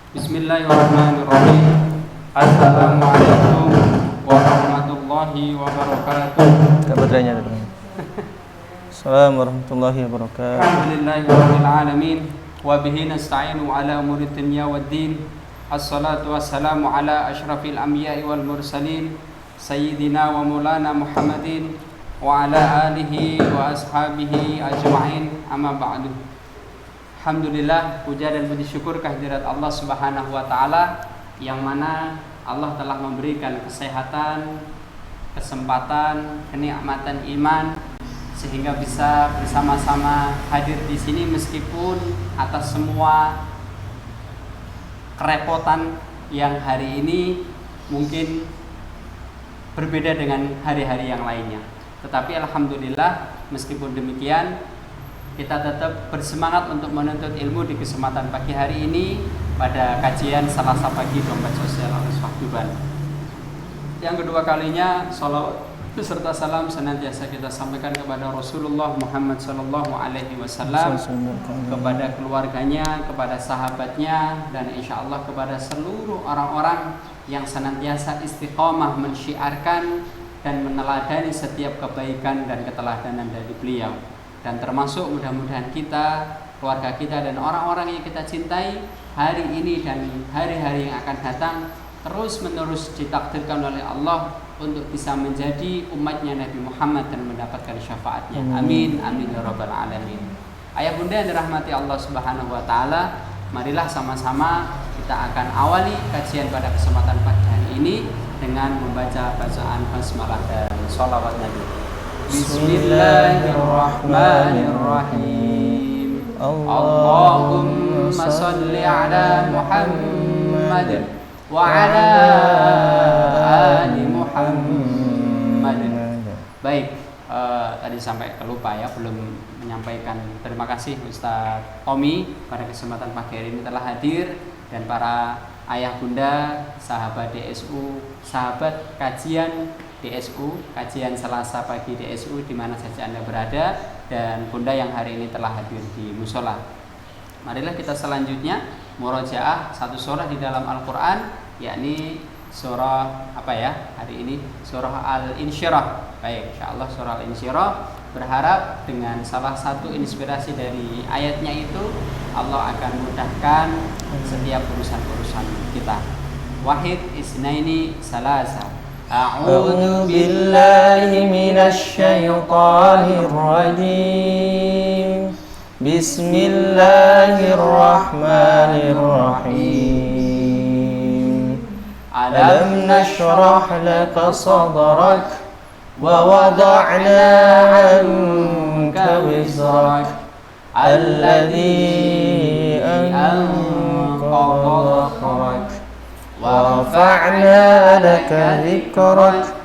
Bismillahirrahmanirrahim. Assalamualaikum warahmatullahi wabarakatuh. Baterainya dulu. Assalamualaikum warahmatullahi wabarakatuh. Alhamdulillahirabbil alamin wa bihi nasta'inu ala umuri dunya waddin. Assalatu wassalamu ala asyrafil anbiya'i wal mursalin sayyidina wa maulana Muhammadin wa ala alihi wa ashabihi ajma'in. Amma ba'du. Alhamdulillah, puja dan puji syukur kehadirat Allah Subhanahu wa taala yang mana Allah telah memberikan kesehatan, kesempatan, kenikmatan iman sehingga bisa bersama-sama hadir di sini meskipun atas semua kerepotan yang hari ini mungkin berbeda dengan hari-hari yang lainnya. Tetapi alhamdulillah meskipun demikian kita tetap bersemangat untuk menuntut ilmu di kesempatan pagi hari ini pada kajian Selasa pagi Dompet Sosial Al-Misbah Tuban. Yang kedua kalinya salawat beserta salam senantiasa kita sampaikan kepada Rasulullah Muhammad sallallahu alaihi wasallam, kepada keluarganya, kepada sahabatnya, dan insya Allah kepada seluruh orang-orang yang senantiasa istiqomah mensyiarkan dan meneladani setiap kebaikan dan keteladanan dari beliau. Dan termasuk mudah-mudahan kita, keluarga kita, dan orang-orang yang kita cintai hari ini dan hari-hari yang akan datang terus-menerus ditakdirkan oleh Allah untuk bisa menjadi umatnya Nabi Muhammad dan mendapatkan syafaatnya. Amin, amin ya rabbal alamin. Ayah bunda yang dirahmati Allah Subhanahu wa taala, marilah sama-sama kita akan awali kajian pada kesempatan pagi hari ini dengan membaca bacaan basmalah dan sholawat Nabi. Bismillahirrahmanirrahim. Allahumma salli ala Muhammad wa ala ali Muhammad. Baik, tadi sampai kelupa ya, belum menyampaikan terima kasih Ustaz Tommy pada kesempatan pagi hari ini telah hadir, dan para ayah bunda, sahabat DSU, sahabat kajian DSU, kajian Selasa pagi DSU di mana saja Anda berada, dan bunda yang hari ini telah hadir di musola. Marilah kita selanjutnya murojaah satu surah di dalam Al-Quran, yakni surah apa ya hari ini? Surah Al-Insyirah. Baik, insyaallah surah Al-Insyirah. Berharap dengan salah satu inspirasi dari ayatnya itu Allah akan mudahkan setiap urusan-urusan kita. Wahid isnaini salasa. A'udzu billahi minasy syaithanir rajim. Bismillahirrahmanirrahim. Alam nashrah laka sadrak wa wada'na 'anka wizrak alladhi anqadha dhahrak wa rafa'na laka dhikrak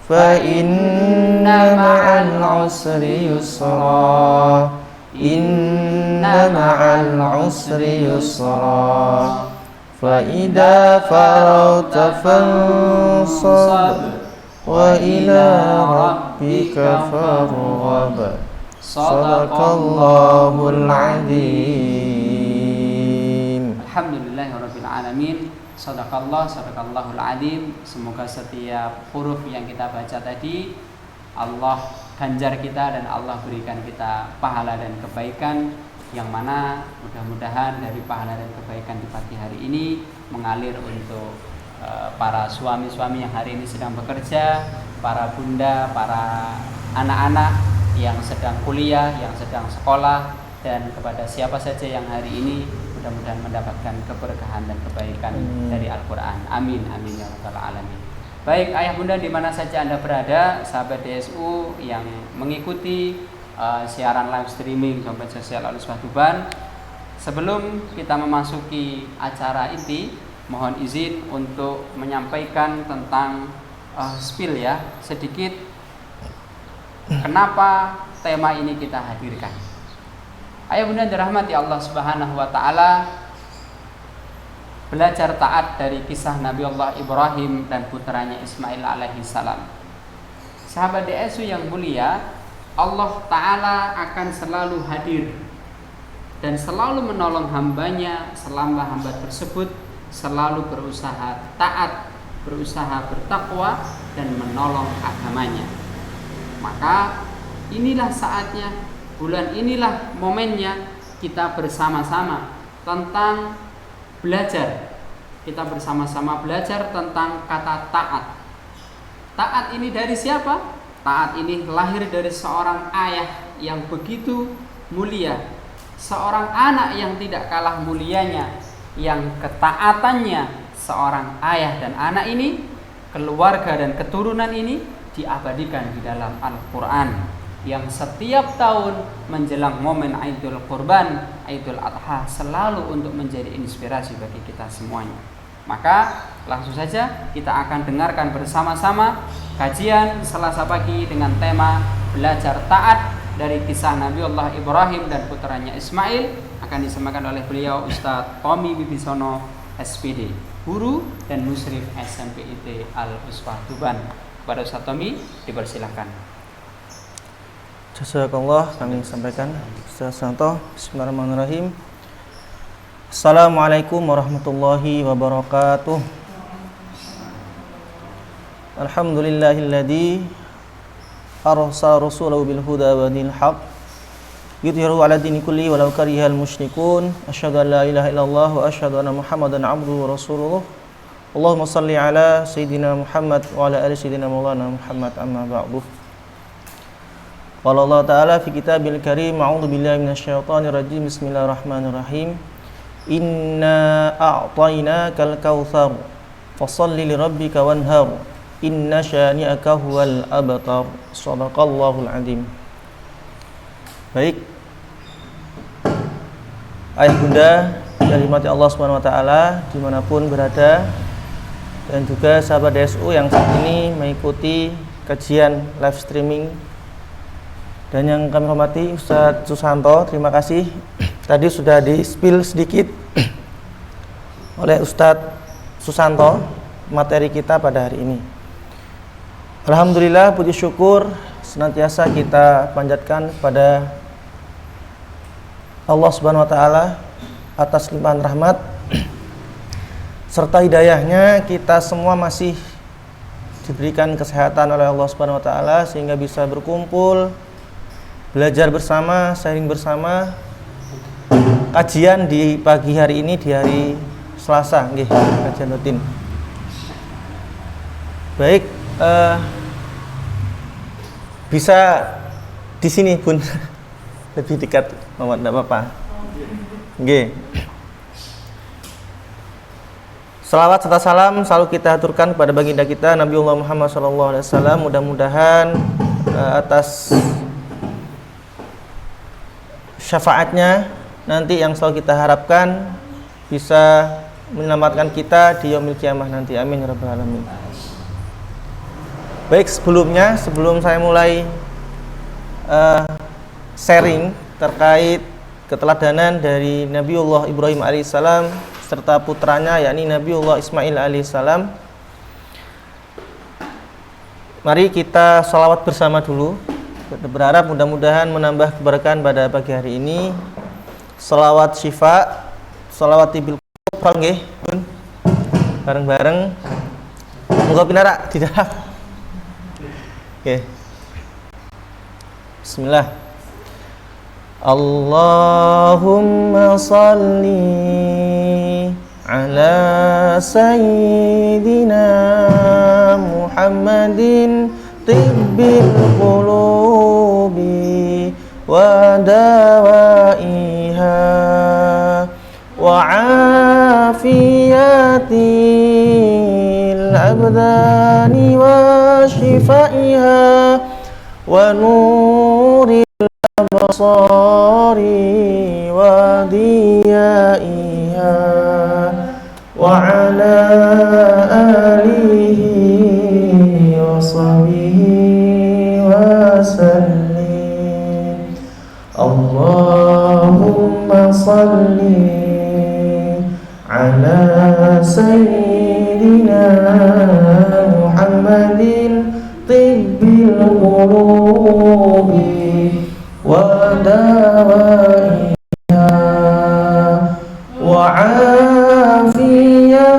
fa inna ma'al 'usri yusra inna ma'al 'usri yusra fa idza faragta fansab wa ila rabbika farghab. Shadaqallahul adzim. Alhamdulillahirabbil alamin. Sadaqallahul adzim. Semoga setiap huruf yang kita baca tadi Allah ganjar kita dan Allah berikan kita pahala dan kebaikan, yang mana mudah-mudahan dari pahala dan kebaikan di pagi hari ini mengalir untuk para suami-suami yang hari ini sedang bekerja, para bunda, para anak-anak yang sedang kuliah, yang sedang sekolah, dan kepada siapa saja yang hari ini mudah-mudahan mendapatkan keberkahan dan kebaikan dari Al-Quran. Amin, amin ya rabbal alamin. Baik, ayah bunda di mana saja Anda berada, sahabat DSU yang mengikuti siaran live streaming Dompet Sosial Al-Misbah Tuban. Sebelum kita memasuki acara inti, mohon izin untuk menyampaikan tentang spill ya, sedikit kenapa tema ini kita hadirkan. Ayah bunda dirahmati Allah Subhanahu wa taala, belajar taat dari kisah Nabi Allah Ibrahim dan putranya Ismail alaihi salam. Sahabat DSU yang mulia, Allah taala akan selalu hadir dan selalu menolong hambanya selama hamba tersebut selalu berusaha taat, berusaha bertakwa dan menolong agamanya. Maka inilah saatnya, bulan inilah momennya kita bersama-sama tentang belajar. Kita bersama-sama belajar tentang kata taat. Taat ini dari siapa? Taat ini lahir dari seorang ayah yang begitu mulia, seorang anak yang tidak kalah mulianya, yang ketaatannya seorang ayah dan anak ini, keluarga dan keturunan ini diabadikan di dalam Al-Quran, yang setiap tahun menjelang momen Idul Kurban, Idul Adha selalu untuk menjadi inspirasi bagi kita semuanya. Maka langsung saja kita akan dengarkan bersama-sama kajian Selasa pagi dengan tema belajar taat dari kisah Nabiullah Ibrahim dan putranya Ismail, akan disampaikan oleh beliau Ustadz Tommy Wibisono SPD, guru dan musyrif SMPIT Al-Uswah Tuban. Kepada Ustadz Tommy dipersilahkan. Jazakallah, kami sampaikan Ustaz Santo. Bismillahirrahmanirrahim. Assalamualaikum warahmatullahi wabarakatuh. Alhamdulillahilladzi arsala rasulahu bil huda wa dinil haq yudhiru ala dini kulli walau karihal musyrikun. Asyhadu an la ilaha illallah wa asyhadu anna Muhammadan abduhu wa rasuluh. Allahumma salli ala sayyidina Muhammad wa ala ali sayyidina maulana Muhammad, amma ba'du. Qala Allah ta'ala fi kitabil karim, a'udzu billahi minasyaitonir rajim. Bismillahirrahmanirrahim. Inna a'tainakal kautsar fashalli lirabbika wanhar inna syani'aka huwal abtar. Shadaqallahul azim. Baik, ayah bunda yang dirahmati Allah Subhanahu wa taala dimanapun berada, dan juga sahabat DSU yang saat ini mengikuti kajian live streaming, dan yang kami hormati Ustadz Susanto, terima kasih. Tadi sudah di-spill sedikit oleh Ustadz Susanto materi kita pada hari ini. Alhamdulillah, puji syukur senantiasa kita panjatkan pada Allah Subhanahu wa taala atas limpahan rahmat serta hidayahnya. Kita semua masih diberikan kesehatan oleh Allah Subhanahu wa taala sehingga bisa berkumpul, belajar bersama, sharing bersama, kajian di pagi hari ini, di hari Selasa, nggih, kajian rutin. Baik, bisa di sini Bun, lebih dekat, tidak apa-apa. Nggih. Salawat serta salam selalu kita aturkan kepada baginda kita Nabiullah Muhammad SAW. Mudah-mudahan atas syafaatnya nanti yang selalu kita harapkan bisa menyelamatkan kita di yaumil kiamah nanti. Amin ya rabbal alamin. Baik, sebelum saya mulai sharing terkait keteladanan dari Nabiullah Ibrahim alaihissalam serta putranya yakni Nabiullah Ismail alaihissalam, mari kita sholawat bersama dulu. Berharap mudah-mudahan menambah keberkahan pada pagi hari ini. Sholawat syifa, sholawat tibil qulub, nggih, Bun. Bareng-bareng. Moga pinarak di dalam. Oke. Bismillah. Allahumma salli ala sayyidina Muhammadin tibbil qulubi wa dawaiha wa afiyatil abdani wa shifaiha wa nuril absari wa diyaiha wa ala alihi wa sahbihi wa sallim. Allahumma salli ala sayyidina Muhammadin tibbil qulubi wa dawaiha wa afiyatiha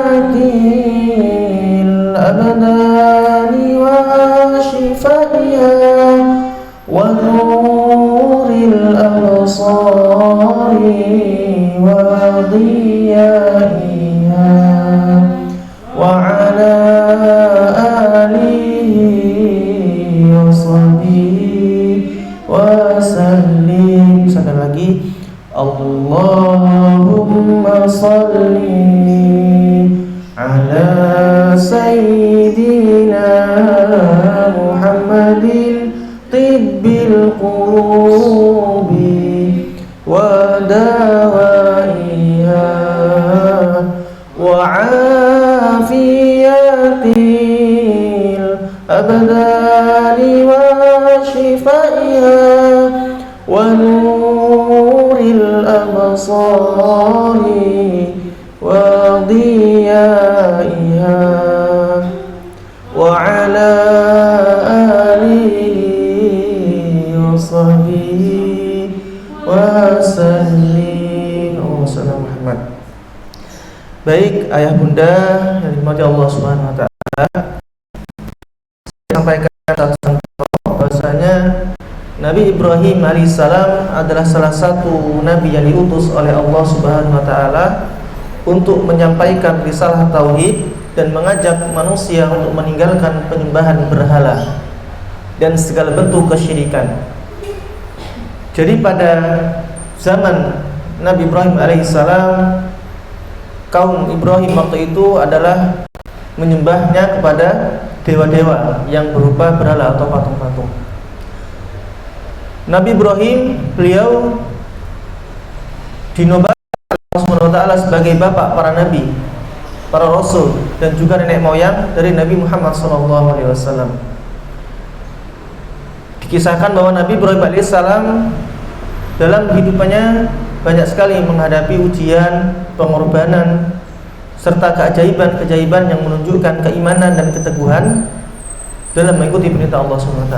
وعافية الأبدان وشفائها ونور الأبصار وضيائها وعلى آله وصحبه wasallim. Wassalamu Muhammad. Baik ayah bunda yang dirahmati Allah Subhanahu wa taala, saya sampaikan tentang bahwasanya Nabi Ibrahim alaihissalam adalah salah satu nabi yang diutus oleh Allah Subhanahu wa taala untuk menyampaikan risalah tauhid dan mengajak manusia untuk meninggalkan penyembahan berhala dan segala bentuk kesyirikan. Jadi pada zaman Nabi Ibrahim alaihissalam, kaum Ibrahim waktu itu adalah menyembahnya kepada dewa-dewa yang berupa berhala atau patung-patung. Nabi Ibrahim, beliau dinobatkan Allah Subhanahu wa taala sebagai bapak para nabi, para rasul, dan juga nenek moyang dari Nabi Muhammad SAW. Dikisahkan bahwa Nabi Ibrahim alaihissalam dalam kehidupannya banyak sekali menghadapi ujian, pengorbanan, serta keajaiban-keajaiban yang menunjukkan keimanan dan keteguhan dalam mengikuti perintah Allah SWT.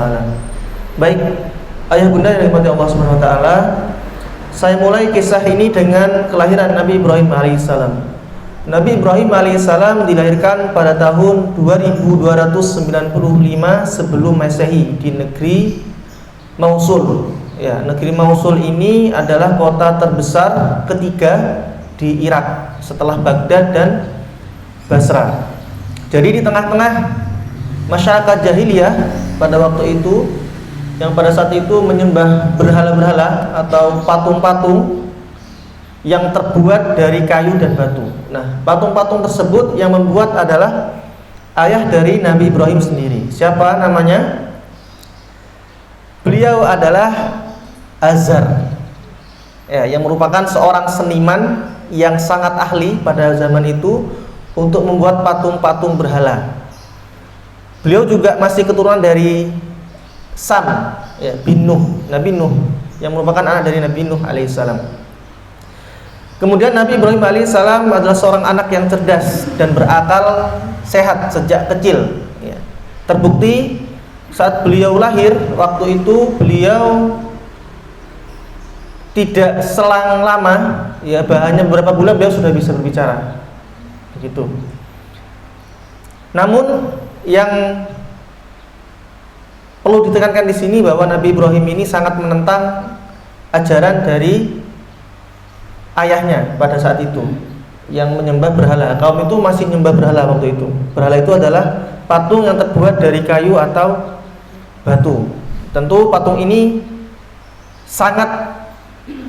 Baik, ayah bunda yang dirahmati Allah SWT, saya mulai kisah ini dengan kelahiran Nabi Ibrahim alaihissalam. Nabi Ibrahim alaihissalam dilahirkan pada tahun 2295 sebelum Masehi di negeri Mosul. Ya, negeri Mosul ini adalah kota terbesar ketiga di Irak setelah Baghdad dan Basra. Jadi di tengah-tengah masyarakat jahiliyah pada waktu itu, yang pada saat itu menyembah berhala-berhala atau patung-patung yang terbuat dari kayu dan batu. Nah, patung-patung tersebut yang membuat adalah ayah dari Nabi Ibrahim sendiri. Siapa namanya? Beliau adalah Azar, ya, yang merupakan seorang seniman yang sangat ahli pada zaman itu untuk membuat patung-patung berhala. Beliau juga masih keturunan dari Sam, ya, bin Nuh, Nabi Nuh, yang merupakan anak dari Nabi Nuh alaihissalam. Kemudian Nabi Ibrahim alaihissalam adalah seorang anak yang cerdas dan berakal sehat sejak kecil, ya. Terbukti saat beliau lahir, waktu itu beliau tidak selang lama, ya, hanya beberapa bulan beliau sudah bisa berbicara, begitu. Namun yang perlu ditekankan di sini bahwa Nabi Ibrahim ini sangat menentang ajaran dari ayahnya pada saat itu yang menyembah berhala. Kaum itu masih menyembah berhala waktu itu. Berhala itu adalah patung yang terbuat dari kayu atau batu. Tentu patung ini sangat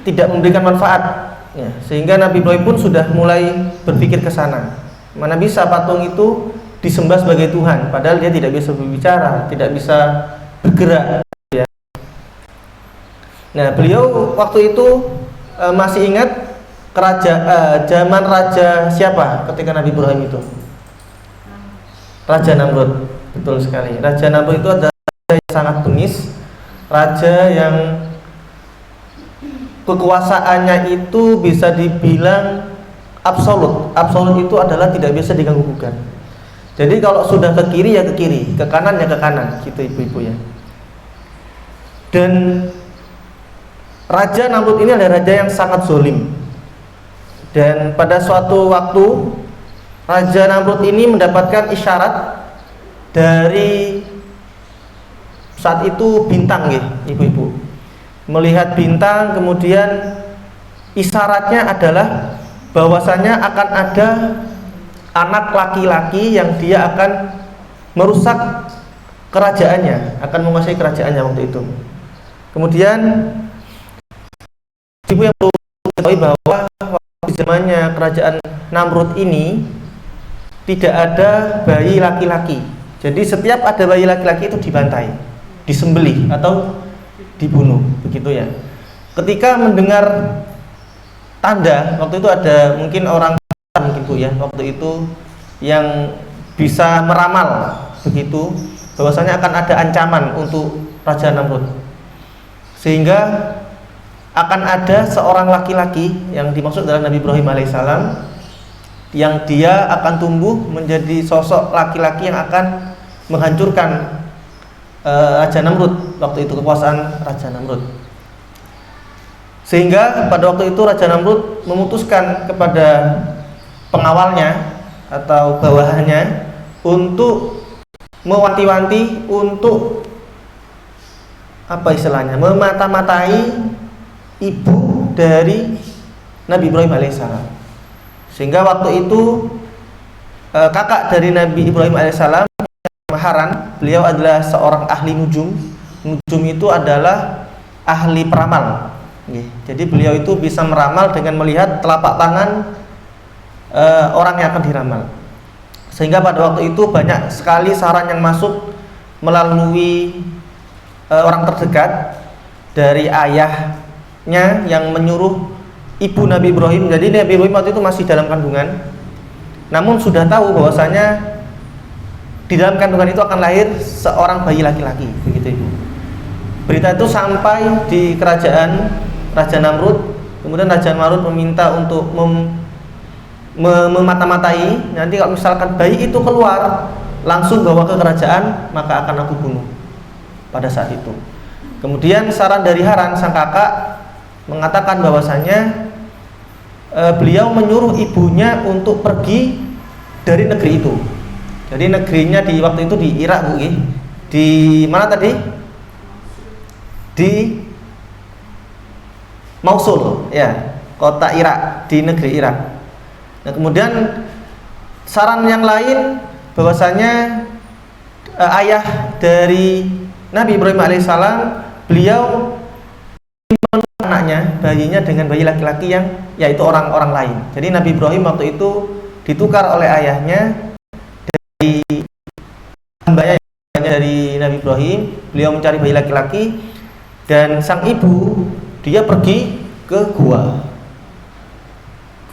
tidak memberikan manfaat, ya, sehingga Nabi Ibrahim pun sudah mulai berpikir ke sana. Mana bisa patung itu disembah sebagai Tuhan, padahal dia tidak bisa berbicara, tidak bisa bergerak, ya. Nah, beliau waktu itu masih ingat zaman raja siapa ketika Nabi Ibrahim itu? Raja Namrud, betul sekali. Raja Namrud itu adalah raja yang sangat bengis, raja yang kekuasaannya itu bisa dibilang absolut. Absolut itu adalah tidak bisa diganggu gugat. Jadi kalau sudah ke kiri ya ke kiri, ke kanan ya ke kanan, gitu ibu-ibu ya. Dan Raja Namrud ini adalah raja yang sangat zalim. Dan pada suatu waktu Raja Namrud ini mendapatkan isyarat dari saat itu bintang, ya, ibu-ibu. Melihat bintang, kemudian isyaratnya adalah bahwasanya akan ada anak laki-laki yang dia akan merusak kerajaannya, akan menguasai kerajaannya waktu itu. Kemudian ibu yang perlu ketahui bahwa di zamannya kerajaan Namrud ini tidak ada bayi laki-laki. Jadi setiap ada bayi laki-laki itu dibantai, disembelih atau dibunuh, begitu ya. Ketika mendengar tanda, waktu itu ada mungkin orang mungkin Bu ya, waktu itu yang bisa meramal begitu bahwasanya akan ada ancaman untuk Raja Namrud, sehingga akan ada seorang laki-laki yang dimaksud adalah Nabi Ibrahim alaihissalam, yang dia akan tumbuh menjadi sosok laki-laki yang akan menghancurkan Raja Namrud, waktu itu kekuasaan Raja Namrud. Sehingga pada waktu itu Raja Namrud memutuskan kepada pengawalnya atau bawahannya untuk mewanti-wanti, untuk apa istilahnya, memata-matai ibu dari Nabi Ibrahim alaihissalam. Sehingga waktu itu kakak dari Nabi Ibrahim alaihissalam, Haran, beliau adalah seorang ahli nujum. Nujum itu adalah ahli peramal. Jadi beliau itu bisa meramal dengan melihat telapak tangan orang yang akan diramal. Sehingga pada waktu itu banyak sekali saran yang masuk melalui orang terdekat dari ayahnya yang menyuruh ibu Nabi Ibrahim. Jadi Nabi Ibrahim waktu itu masih dalam kandungan, namun sudah tahu bahwasanya di dalam kandungan itu akan lahir seorang bayi laki-laki, begitu Ibu. Berita itu sampai di kerajaan Raja Namrud. Kemudian Raja Namrud meminta untuk memata-matai, nanti kalau misalkan bayi itu keluar langsung bawa ke kerajaan, maka akan aku bunuh pada saat itu. Kemudian saran dari Haran sang kakak mengatakan bahwasanya beliau menyuruh ibunya untuk pergi dari negeri itu. Jadi negerinya di waktu itu di Irak, Bu. Di mana tadi? Di Mosul, ya, kota Irak, di negeri Irak. Nah, kemudian saran yang lain bahwasanya ayah dari Nabi Ibrahim alaihissalam, beliau anaknya, bayinya dengan bayi laki-laki yang yaitu orang-orang lain. Jadi Nabi Ibrahim waktu itu ditukar oleh ayahnya dari hambanya dari Nabi Ibrahim, beliau mencari bayi laki-laki, dan sang ibu dia pergi ke gua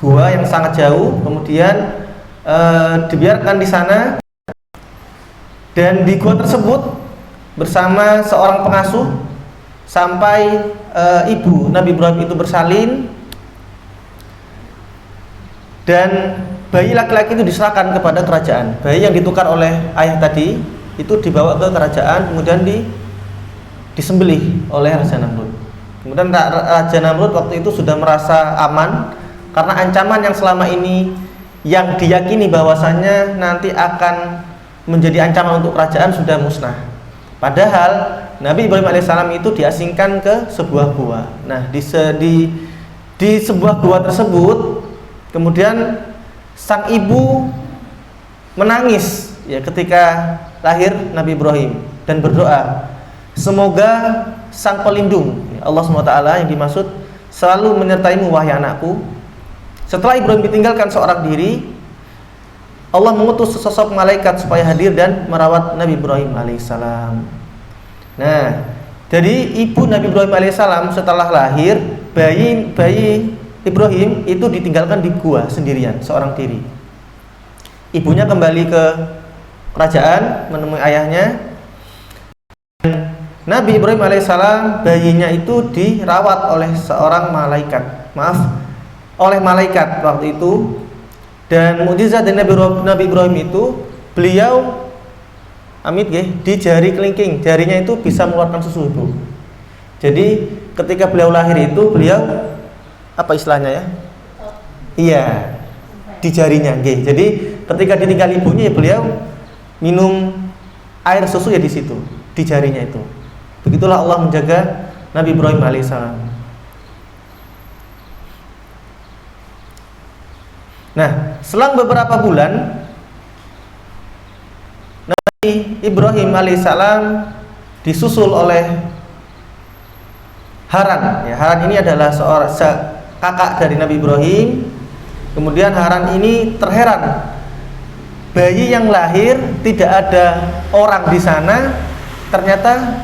yang sangat jauh, kemudian dibiarkan di sana, dan di gua tersebut bersama seorang pengasuh sampai ibu Nabi Ibrahim itu bersalin, dan bayi laki-laki itu diserahkan kepada kerajaan. Bayi yang ditukar oleh ayah tadi itu dibawa ke kerajaan, kemudian disembelih oleh Raja Namrud. Kemudian Raja Namrud waktu itu sudah merasa aman karena ancaman yang selama ini yang diyakini bahwasannya nanti akan menjadi ancaman untuk kerajaan sudah musnah. Padahal Nabi Ibrahim alaihissalam itu diasingkan ke sebuah gua. Nah, di sebuah gua tersebut kemudian sang ibu menangis ya ketika lahir Nabi Ibrahim dan berdoa, semoga sang pelindung Allah SWT yang dimaksud selalu menyertaimu wahai anakku. Setelah Ibrahim ditinggalkan seorang diri, Allah mengutus sesosok malaikat supaya hadir dan merawat Nabi Ibrahim alaihissalam. Nah, jadi ibu Nabi Ibrahim alaihissalam setelah lahir, bayi Ibrahim itu ditinggalkan di gua sendirian, seorang diri. Ibunya kembali ke kerajaan menemui ayahnya. Nabi Ibrahim alaihissalam, bayinya itu dirawat oleh seorang malaikat, oleh malaikat waktu itu. Dan mukjizat dari Nabi Ibrahim itu, beliau di jari kelingking, jarinya itu bisa mengeluarkan susu, Ibu. Jadi ketika beliau lahir itu, beliau apa istilahnya ya? Iya, di jarinya, Jadi ketika ditinggal ibunya, ya beliau minum air susu ya di situ, di jarinya itu. Begitulah Allah menjaga Nabi Ibrahim alaihissalam. Nah, selang beberapa bulan Nabi Ibrahim alaihissalam disusul oleh Haran. Ya, Haran ini adalah seorang kakak dari Nabi Ibrahim. Kemudian Haran ini terheran, bayi yang lahir tidak ada orang di sana, ternyata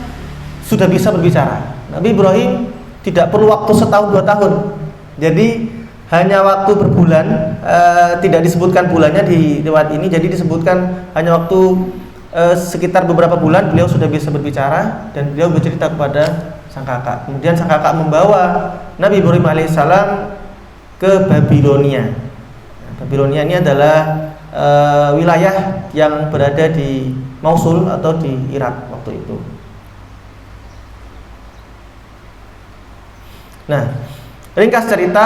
sudah bisa berbicara. Nabi Ibrahim tidak perlu waktu setahun 2 tahun. Jadi hanya waktu berbulan, tidak disebutkan bulannya di riwayat ini, jadi disebutkan hanya waktu sekitar beberapa bulan beliau sudah bisa berbicara dan beliau bercerita kepada sang kakak. Kemudian sang kakak membawa Nabi Ibrahim alaihissalam ke Babilonia. Babilonia ini adalah wilayah yang berada di Mosul atau di Irak waktu itu. Nah, ringkas cerita,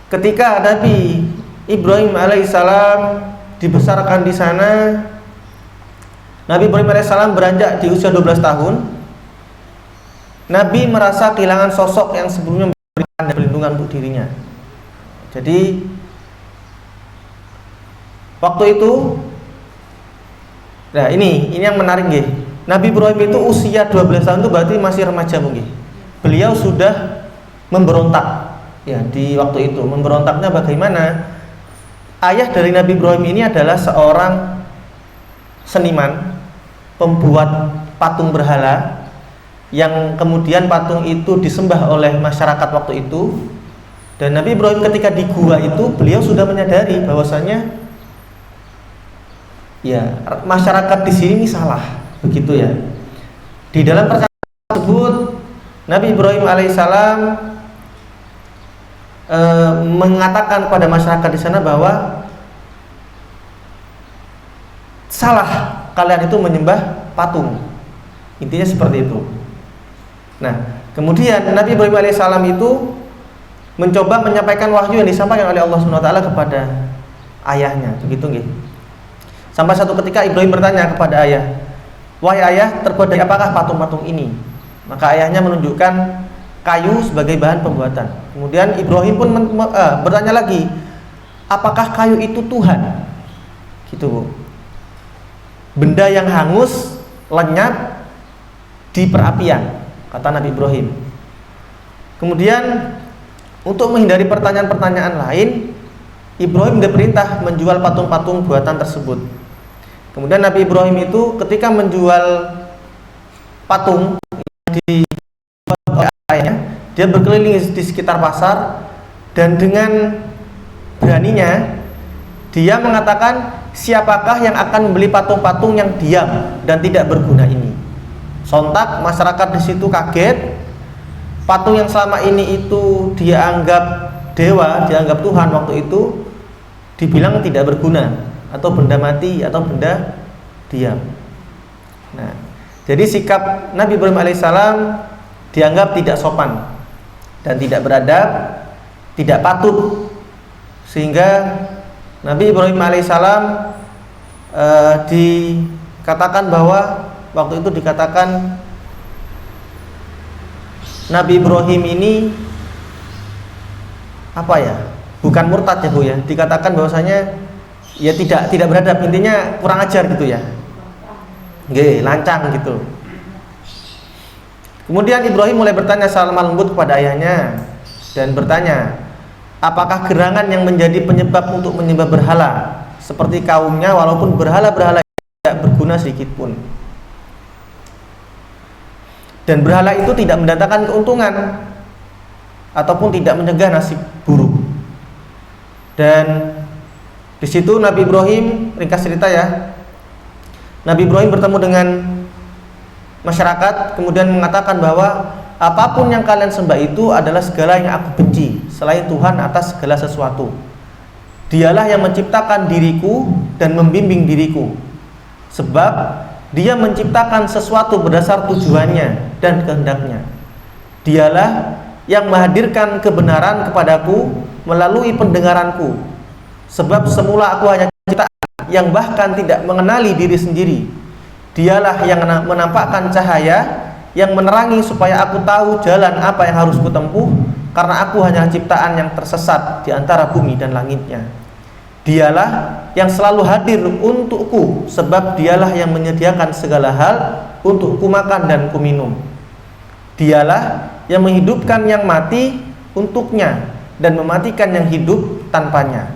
ketika Nabi Ibrahim alaihissalam dibesarkan di sana, Nabi Ibrahim alaihissalam beranjak di usia 12 tahun. Nabi merasa kehilangan sosok yang sebelumnya memberikan perlindungan untuk dirinya. Jadi waktu itu, nah ini yang menarik nggih. Nabi Ibrahim itu usia 12 tahun itu berarti masih remaja mungkin. Beliau sudah memberontak ya di waktu itu. Memberontaknya bagaimana? Ayah dari Nabi Ibrahim ini adalah seorang seniman, pembuat patung berhala, yang kemudian patung itu disembah oleh masyarakat waktu itu. Dan Nabi Ibrahim ketika di gua itu, beliau sudah menyadari bahwasanya ya masyarakat di sini salah, begitu ya. Di dalam percakapan tersebut Nabi Ibrahim alaihissalam mengatakan kepada masyarakat di sana bahwa salah kalian itu menyembah patung. Intinya seperti itu. Nah, kemudian Nabi Ibrahim alaihissalam itu mencoba menyampaikan wahyu yang disampaikan oleh Allah SWT kepada ayahnya, begitu nggih. Sampai satu ketika Ibrahim bertanya kepada ayah, "Wahai ayah, terbuat dari apakah patung-patung ini?" Maka ayahnya menunjukkan kayu sebagai bahan pembuatan. Kemudian Ibrahim pun bertanya lagi, "Apakah kayu itu Tuhan?" Gitu, Bu. Benda yang hangus, lenyap di perapian, kata Nabi Ibrahim. Kemudian untuk menghindari pertanyaan-pertanyaan lain, Ibrahim diperintah menjual patung-patung buatan tersebut. Kemudian Nabi Ibrahim itu ketika menjual patung di ayahnya, dia berkeliling di sekitar pasar dan dengan beraninya dia mengatakan, "Siapakah yang akan membeli patung-patung yang diam dan tidak berguna ini?" Sontak masyarakat di situ kaget. Patung yang selama ini itu dia anggap dewa, dianggap Tuhan waktu itu, dibilang tidak berguna atau benda mati atau benda diam. Nah, jadi sikap Nabi Ibrahim alaihissalam dianggap tidak sopan dan tidak beradab, tidak patut, sehingga Nabi Ibrahim alaihissalam dikatakan bahwa waktu itu dikatakan Nabi Ibrahim ini apa ya? Bukan murtad ya, Bu ya. Dikatakan bahwasanya ya tidak beradab, intinya kurang ajar gitu ya. Nggih, lancang gitu. Kemudian Ibrahim mulai bertanya secara lembut kepada ayahnya dan bertanya, apakah gerangan yang menjadi penyebab untuk menyembah berhala seperti kaumnya, walaupun berhala-berhala tidak berguna sedikit pun, dan berhala itu tidak mendatangkan keuntungan ataupun tidak mencegah nasib buruk. Dan di situ Nabi Ibrahim, ringkas cerita ya, Nabi Ibrahim bertemu dengan masyarakat, kemudian mengatakan bahwa apapun yang kalian sembah itu adalah segala yang aku benci selain Tuhan atas segala sesuatu. Dialah yang menciptakan diriku dan membimbing diriku, sebab Dia menciptakan sesuatu berdasar tujuannya dan kehendaknya. Dialah yang menghadirkan kebenaran kepadaku melalui pendengaranku, sebab semula aku hanya ciptaan yang bahkan tidak mengenali diri sendiri. Dialah yang menampakkan cahaya yang menerangi supaya aku tahu jalan apa yang harus kutempuh, karena aku hanya ciptaan yang tersesat di antara bumi dan langitnya. Dialah yang selalu hadir untukku, sebab dialah yang menyediakan segala hal untukku makan dan kuminum. Dialah yang menghidupkan yang mati untuknya dan mematikan yang hidup tanpanya.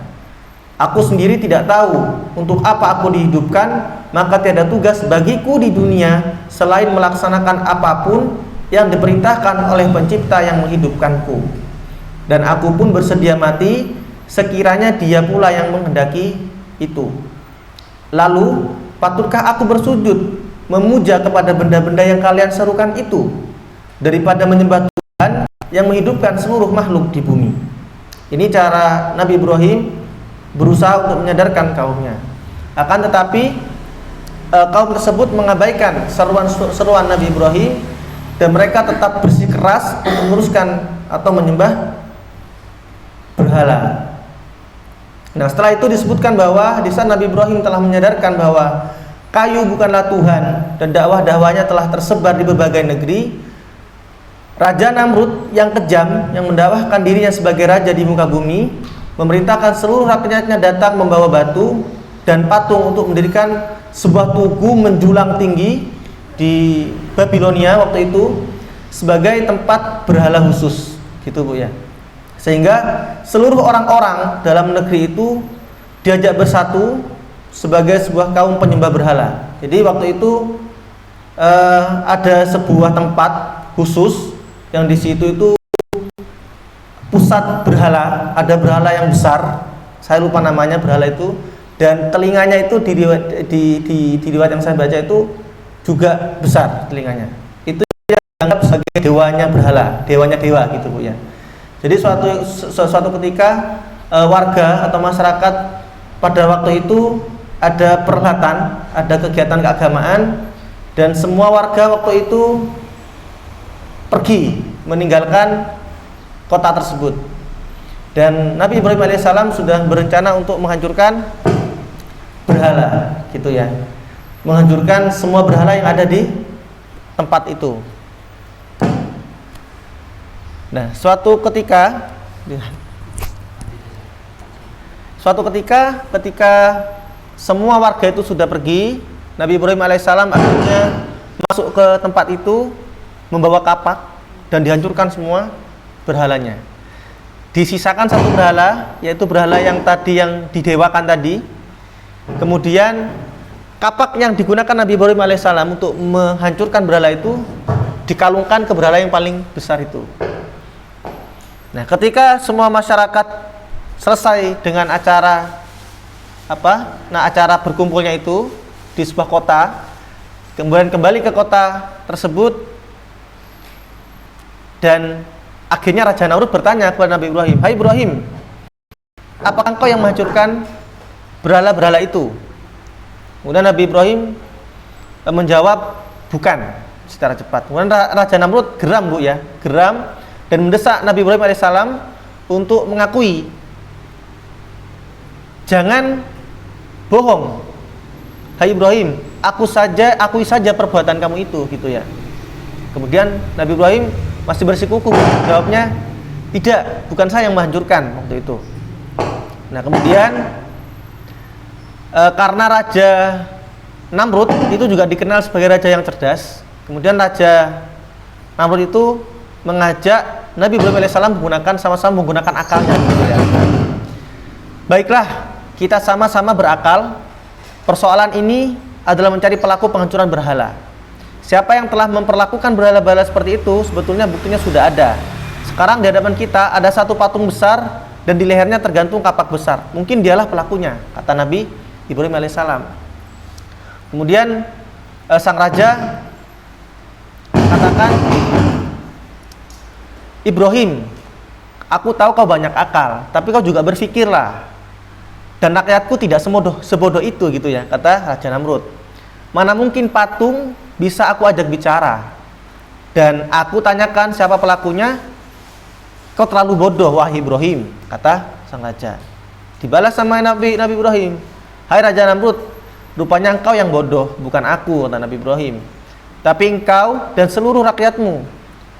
Aku sendiri tidak tahu untuk apa aku dihidupkan, maka tiada tugas bagiku di dunia selain melaksanakan apapun yang diperintahkan oleh pencipta yang menghidupkanku. dan aku pun bersedia mati sekiranya dia pula yang menghendaki itu. Lalu patutkah aku bersujud memuja kepada benda-benda yang kalian serukan itu daripada menyembah Tuhan yang menghidupkan seluruh makhluk di bumi? Ini cara Nabi Ibrahim berusaha untuk menyadarkan kaumnya. Akan tetapi kaum tersebut mengabaikan seruan Nabi Ibrahim dan mereka tetap bersikeras untuk meneruskan atau menyembah berhala. Nah, setelah itu disebutkan bahwa di saat Nabi Ibrahim telah menyadarkan bahwa kayu bukanlah Tuhan dan dakwah-dakwahnya telah tersebar di berbagai negeri, Raja Namrud yang kejam yang mendakwahkan dirinya sebagai raja di muka bumi memerintahkan seluruh rakyatnya datang membawa batu dan patung untuk mendirikan sebuah tugu menjulang tinggi di Babilonia waktu itu sebagai tempat berhala khusus, gitu Bu ya. Sehingga seluruh orang-orang dalam negeri itu diajak bersatu sebagai sebuah kaum penyembah berhala. Jadi waktu itu ada sebuah tempat khusus yang di situ itu pusat berhala. Ada berhala yang besar, saya lupa namanya berhala itu, dan telinganya itu di riwayat yang saya baca itu juga besar telinganya. Itu dianggap sebagai dewanya berhala, dewanya dewa gitu Bu ya. Jadi suatu ketika warga atau masyarakat pada waktu itu ada perhelatan, ada kegiatan keagamaan, dan semua warga waktu itu pergi meninggalkan kota tersebut. Dan Nabi Ibrahim alaihissalam sudah berencana untuk menghancurkan berhala, gitu ya, menghancurkan semua berhala yang ada di tempat itu. Nah, suatu ketika ketika semua warga itu sudah pergi, Nabi Ibrahim alaihissalam akhirnya masuk ke tempat itu membawa kapak dan dihancurkan semua berhalanya. Disisakan satu berhala, yaitu berhala yang tadi yang didewakan tadi. Kemudian kapak yang digunakan Nabi Ibrahim alaihissalam untuk menghancurkan berhala itu dikalungkan ke berhala yang paling besar itu. Nah, ketika semua masyarakat selesai dengan acara acara berkumpulnya itu di sebuah kota, kemudian kembali ke kota tersebut, dan akhirnya Raja Namrud bertanya kepada Nabi Ibrahim, "Hai Ibrahim, apakah engkau yang menghancurkan berhala-berhala itu?" Kemudian Nabi Ibrahim menjawab, "Bukan," secara cepat. Kemudian Raja Namrud geram Bu ya, geram dan mendesak Nabi Ibrahim alaihissalam untuk mengakui, "Jangan bohong, hai Ibrahim, akui saja perbuatan kamu itu," gitu ya. Kemudian Nabi Ibrahim masih bersikukuh, jawabnya, "Tidak, bukan saya yang menghancurkan waktu itu." Nah, kemudian karena Raja Namrud itu juga dikenal sebagai raja yang cerdas, kemudian Raja Namrud itu mengajak Nabi Ibrahim alaihissalam sama-sama menggunakan akalnya, gitu ya. Baiklah, kita sama-sama berakal. Persoalan ini adalah mencari pelaku penghancuran berhala. Siapa yang telah memperlakukan berhala-berhala seperti itu, sebetulnya buktinya sudah ada. Sekarang di hadapan kita ada satu patung besar dan di lehernya tergantung kapak besar. Mungkin dialah pelakunya, kata Nabi Ibrahim alaihissalam. Kemudian sang raja katakan, "Ibrahim, aku tahu kau banyak akal, tapi kau juga berpikirlah. Dan rakyatku tidak sebodoh itu," gitu ya, kata Raja Namrud. "Mana mungkin patung bisa aku ajak bicara dan aku tanyakan siapa pelakunya? Kau terlalu bodoh, wahai Ibrahim," kata sang raja. Dibalas sama Nabi Ibrahim, "Hai Raja Namrud, rupanya engkau yang bodoh, bukan aku," kata Nabi Ibrahim. "Tapi engkau dan seluruh rakyatmu.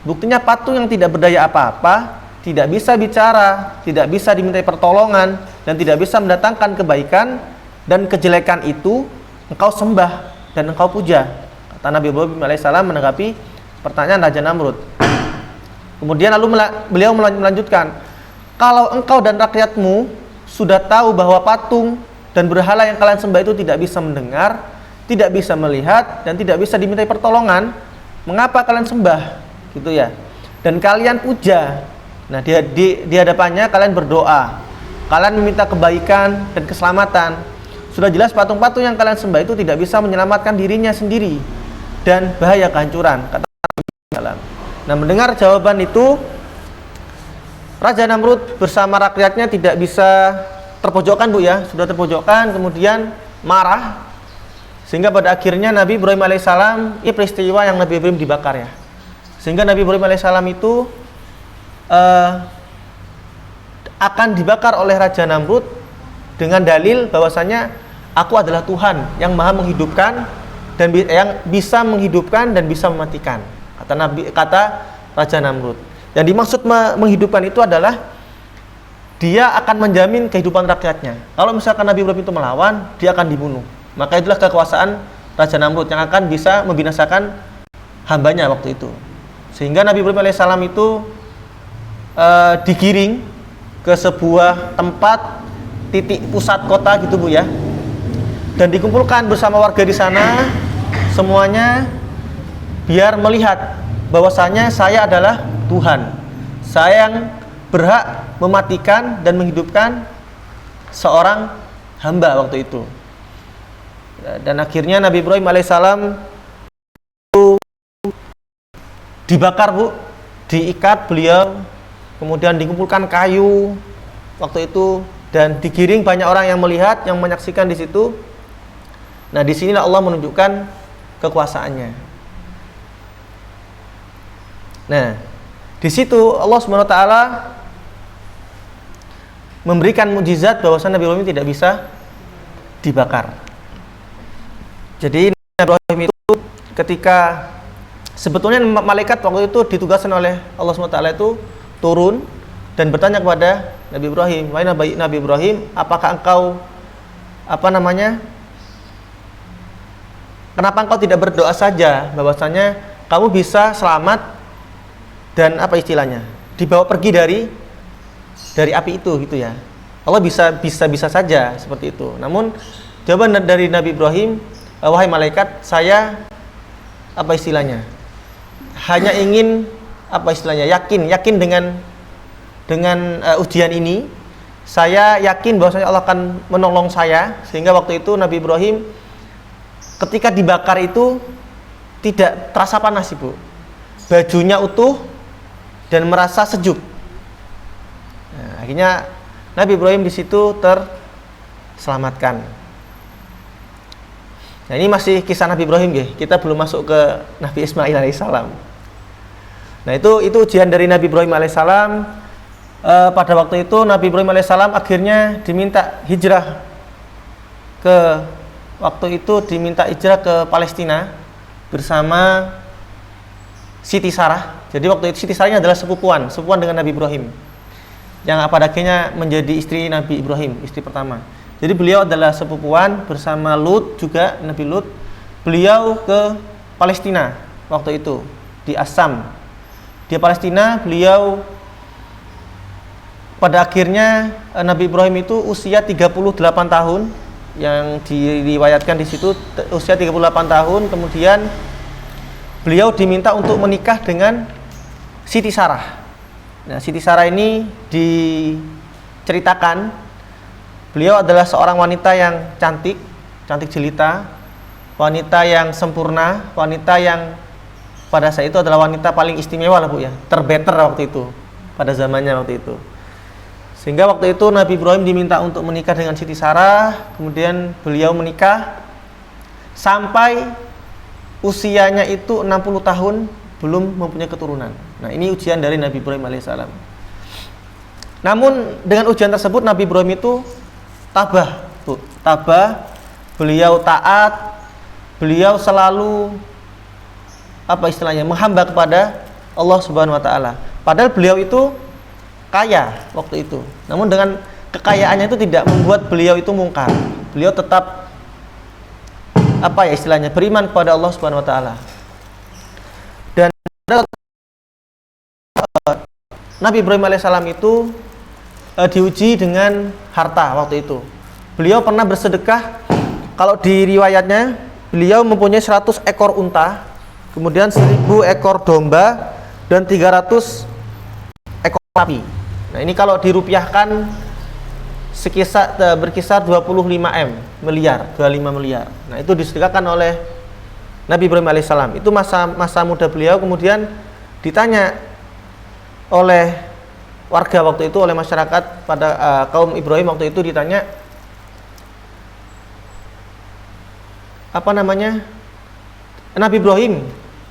Buktinya patung yang tidak berdaya apa-apa, tidak bisa bicara, tidak bisa dimintai pertolongan, dan tidak bisa mendatangkan kebaikan, dan kejelekan itu engkau sembah dan engkau puja," kata Nabi Ibrahim alaihissalam menanggapi pertanyaan Raja Namrud. Kemudian lalu beliau melanjutkan, "Kalau engkau dan rakyatmu sudah tahu bahwa patung dan berhala yang kalian sembah itu tidak bisa mendengar, tidak bisa melihat, dan tidak bisa dimintai pertolongan, mengapa kalian sembah?" Gitu ya. "Dan kalian puja Nah, di hadapannya kalian berdoa, kalian meminta kebaikan dan keselamatan. Sudah jelas patung-patung yang kalian sembah itu tidak bisa menyelamatkan dirinya sendiri dan bahaya kehancuran, kata Nabi. Nah, mendengar jawaban itu, Raja Namrud bersama rakyatnya tidak bisa terpojokkan, Bu ya, sudah terpojokkan, kemudian marah, sehingga pada akhirnya Nabi Ibrahim alaihissalam, ini peristiwa yang Nabi Ibrahim dibakar ya, sehingga Nabi Ibrahim alaihissalam itu akan dibakar oleh Raja Namrud dengan dalil bahwasanya aku adalah Tuhan yang maha menghidupkan dan yang bisa menghidupkan dan bisa mematikan, kata Raja Namrud. Yang dimaksud menghidupkan itu adalah dia akan menjamin kehidupan rakyatnya. Kalau misalkan Nabi Ibrahim itu melawan, dia akan dibunuh. Maka itulah kekuasaan Raja Namrud yang akan bisa membinasakan hambanya waktu itu. Sehingga Nabi Ibrahim alaihissalam itu digiring ke sebuah tempat titik pusat kota gitu, Bu ya, dan dikumpulkan bersama warga di sana semuanya biar melihat bahwasanya saya adalah Tuhan, saya yang berhak mematikan dan menghidupkan seorang hamba waktu itu. Dan akhirnya Nabi Ibrahim alaihissalam itu dibakar, Bu, diikat beliau, kemudian dikumpulkan kayu waktu itu dan digiring, banyak orang yang melihat, yang menyaksikan di situ. Nah, di sinilah Allah menunjukkan kekuasaannya. Nah, di situ Allah Subhanahu wa taala memberikan mukjizat bahwasanya Nabi Ibrahim tidak bisa dibakar. Jadi Nabi Ibrahim itu ketika sebetulnya malaikat waktu itu ditugaskan oleh Allah Subhanahu wa taala itu turun dan bertanya kepada Nabi Ibrahim, "Wahai Nabi Ibrahim, apakah engkau kenapa engkau tidak berdoa saja bahwasanya kamu bisa selamat dan dibawa pergi dari api itu gitu ya?" Allah bisa saja seperti itu. Namun jawaban dari Nabi Ibrahim, "Wahai malaikat, saya hanya ingin yakin dengan ujian ini. Saya yakin bahwasanya Allah akan menolong saya." Sehingga waktu itu Nabi Ibrahim ketika dibakar itu tidak terasa panas, Ibu. Bajunya utuh dan merasa sejuk. Nah, akhirnya Nabi Ibrahim di situ terselamatkan. Nah, ini masih kisah Nabi Ibrahim, kita belum masuk ke Nabi Ismail alaihissalam. Nah, itu ujian dari Nabi Ibrahim alaihissalam. Pada waktu itu Nabi Ibrahim alaihissalam akhirnya diminta hijrah ke Palestina bersama Siti Sarah. Jadi waktu itu Siti Sarah adalah sepupuan dengan Nabi Ibrahim, yang pada akhirnya menjadi istri Nabi Ibrahim, istri pertama. Jadi beliau adalah sepupuan bersama Lut juga, Nabi Lut. Beliau ke Palestina waktu itu, di Assam. Di Palestina beliau pada akhirnya Nabi Ibrahim itu usia 38 tahun, yang diriwayatkan di situ usia 38 tahun. Kemudian beliau diminta untuk menikah dengan Siti Sarah. Nah, Siti Sarah ini diceritakan beliau adalah seorang wanita yang cantik jelita, wanita yang sempurna, wanita yang pada saat itu adalah wanita paling istimewa lah, Bu ya, terbetter waktu itu, pada zamannya waktu itu. Sehingga waktu itu Nabi Ibrahim diminta untuk menikah dengan Siti Sarah, kemudian beliau menikah sampai usianya itu 60 tahun belum mempunyai keturunan. Nah, ini ujian dari Nabi Ibrahim alaihissalam. Namun dengan ujian tersebut Nabi Ibrahim itu tabah, Bu. Tabah, beliau taat, beliau selalu menghamba kepada Allah Subhanahu wa taala. Padahal beliau itu kaya waktu itu. Namun dengan kekayaannya itu tidak membuat beliau itu mungkar. Beliau tetap beriman kepada Allah Subhanahu wa taala. Dan Nabi Ibrahim alaihissalam itu diuji dengan harta waktu itu. Beliau pernah bersedekah, kalau di riwayatnya beliau mempunyai 100 ekor unta, kemudian 1000 ekor domba dan 300 ekor api. Nah, ini kalau dirupiahkan berkisar 25 miliar. Nah, itu disedekahkan oleh Nabi Ibrahim alaihissalam. Itu masa muda beliau. Kemudian ditanya oleh warga waktu itu, oleh masyarakat pada kaum Ibrahim waktu itu, ditanya Nabi Ibrahim,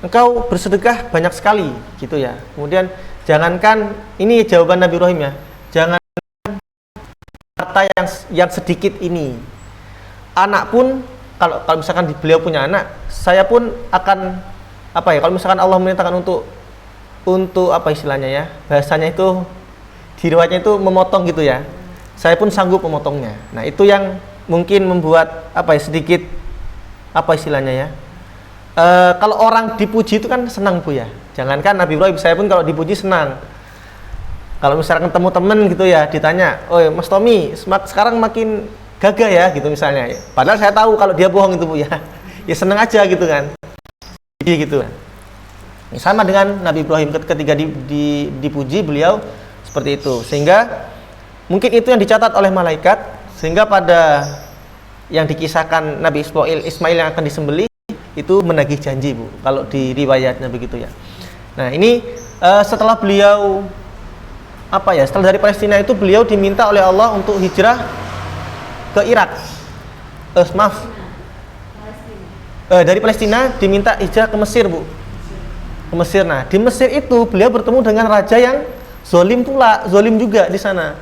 engkau bersedekah banyak sekali gitu ya. Kemudian jangankan, ini jawaban Nabi Ibrahim ya, jangan harta yang sedikit ini, anak pun, kalau misalkan beliau punya anak, saya pun akan kalau misalkan Allah memerintahkan untuk apa istilahnya ya, bahasanya itu di riwayatnya itu memotong gitu ya, saya pun sanggup memotongnya. Nah, itu yang mungkin membuat sedikit istilahnya ya, kalau orang dipuji itu kan senang Bu ya. Jangankan Nabi Ibrahim, saya pun kalau dipuji senang. Kalau misalkan ketemu temen gitu ya, ditanya, "Oh Mas Tommy, sekarang makin gagah ya," gitu misalnya. Padahal saya tahu kalau dia bohong itu Bu ya. Ya senang aja gitu kan. Jadi gitu. Sama dengan Nabi Ibrahim, ketika dipuji beliau seperti itu. Sehingga mungkin itu yang dicatat oleh malaikat, sehingga pada yang dikisahkan Nabi Ismail yang akan disembelih itu menagih janji Bu, kalau di riwayatnya begitu ya. Nah, ini setelah beliau setelah dari Palestina itu beliau diminta oleh Allah untuk hijrah ke Irak. Dari Palestina diminta hijrah ke Mesir Bu, ke Mesir. Nah, di Mesir itu beliau bertemu dengan raja yang zolim juga di sana.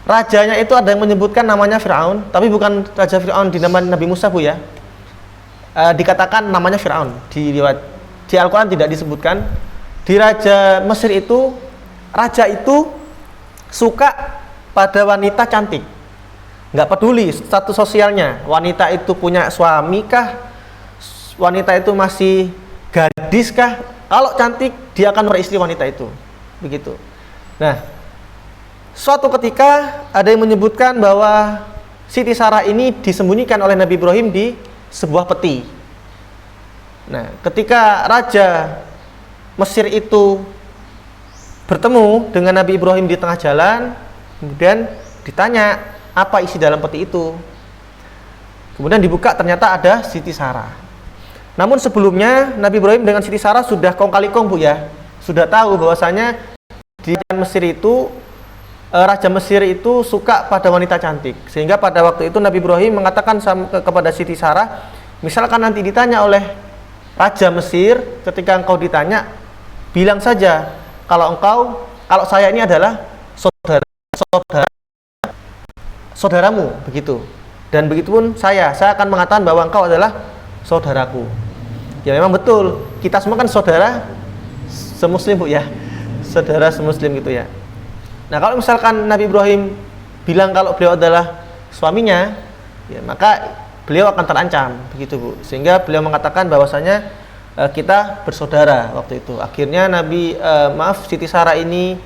Rajanya itu ada yang menyebutkan namanya Fir'aun, tapi bukan raja Fir'aun di nama Nabi Musa Bu ya. Dikatakan namanya Fir'aun di Al-Quran tidak disebutkan. Di raja Mesir itu, raja itu suka pada wanita cantik, nggak peduli status sosialnya, wanita itu punya suami kah, wanita itu masih gadis kah, kalau cantik dia akan beristri wanita itu, begitu. Nah, suatu ketika ada yang menyebutkan bahwa Siti Sarah ini disembunyikan oleh Nabi Ibrahim di sebuah peti. Nah, ketika raja Mesir itu bertemu dengan Nabi Ibrahim di tengah jalan, kemudian ditanya apa isi dalam peti itu. Kemudian dibuka, ternyata ada Siti Sarah. Namun sebelumnya Nabi Ibrahim dengan Siti Sarah sudah kong kali kong Bu ya, sudah tahu bahwasanya di Mesir itu Raja Mesir itu suka pada wanita cantik, sehingga pada waktu itu Nabi Ibrahim mengatakan kepada Siti Sarah, misalkan nanti ditanya oleh Raja Mesir, ketika engkau ditanya, bilang saja kalau saya ini adalah saudaramu, begitu. Dan begitupun saya akan mengatakan bahwa engkau adalah saudaraku. Ya memang betul, kita semua kan saudara semuslim Bu ya, saudara semuslim gitu ya. Nah, kalau misalkan Nabi Ibrahim bilang kalau beliau adalah suaminya, ya maka beliau akan terancam, begitu Bu. Sehingga beliau mengatakan bahwasanya kita bersaudara waktu itu. Akhirnya Siti Sarah ini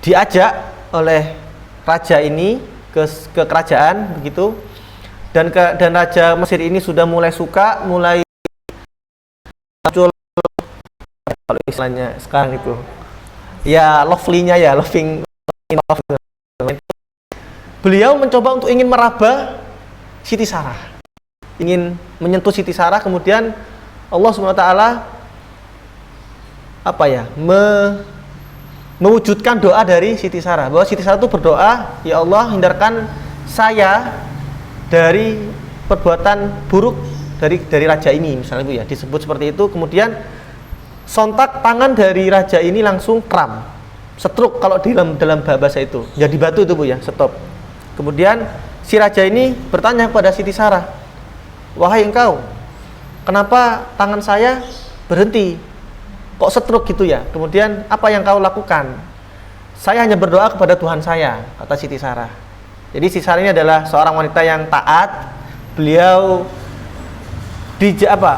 diajak oleh raja ini ke kerajaan, begitu. Dan raja Mesir ini sudah mulai suka, mulai muncul kalau istilahnya sekarang itu. Ya lovely-nya ya, loving love. Beliau mencoba untuk ingin meraba Siti Sarah, ingin menyentuh Siti Sarah. Kemudian Allah SWT mewujudkan doa dari Siti Sarah, bahwa Siti Sarah itu berdoa, ya Allah hindarkan saya dari perbuatan buruk dari raja ini, misalnya Bu ya, disebut seperti itu. Kemudian sontak tangan dari raja ini langsung kram, stroke kalau di dalam bahasa itu, jadi batu itu Bu ya, stop. Kemudian si raja ini bertanya kepada Siti Sarah, wahai engkau, kenapa tangan saya berhenti, kok stroke gitu ya? Kemudian apa yang kau lakukan? Saya hanya berdoa kepada Tuhan saya, kata Siti Sarah. Jadi Siti Sarah ini adalah seorang wanita yang taat. Beliau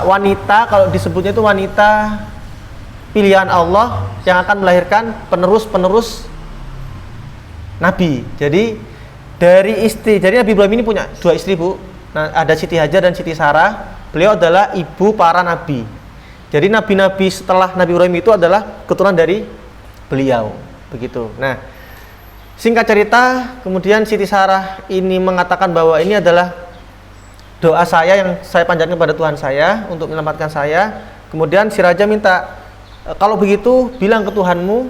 wanita, kalau disebutnya itu wanita pilihan Allah yang akan melahirkan penerus Nabi. Jadi dari Nabi Ibrahim ini punya 2 istri Bu. Nah, ada Siti Hajar dan Siti Sarah. Beliau adalah ibu para nabi. Jadi nabi-nabi setelah Nabi Ibrahim itu adalah keturunan dari beliau, begitu. Nah, singkat cerita, kemudian Siti Sarah ini mengatakan bahwa ini adalah doa saya yang saya panjatkan kepada Tuhan saya untuk menyelamatkan saya. Kemudian si raja minta, kalau begitu bilang ke Tuhanmu,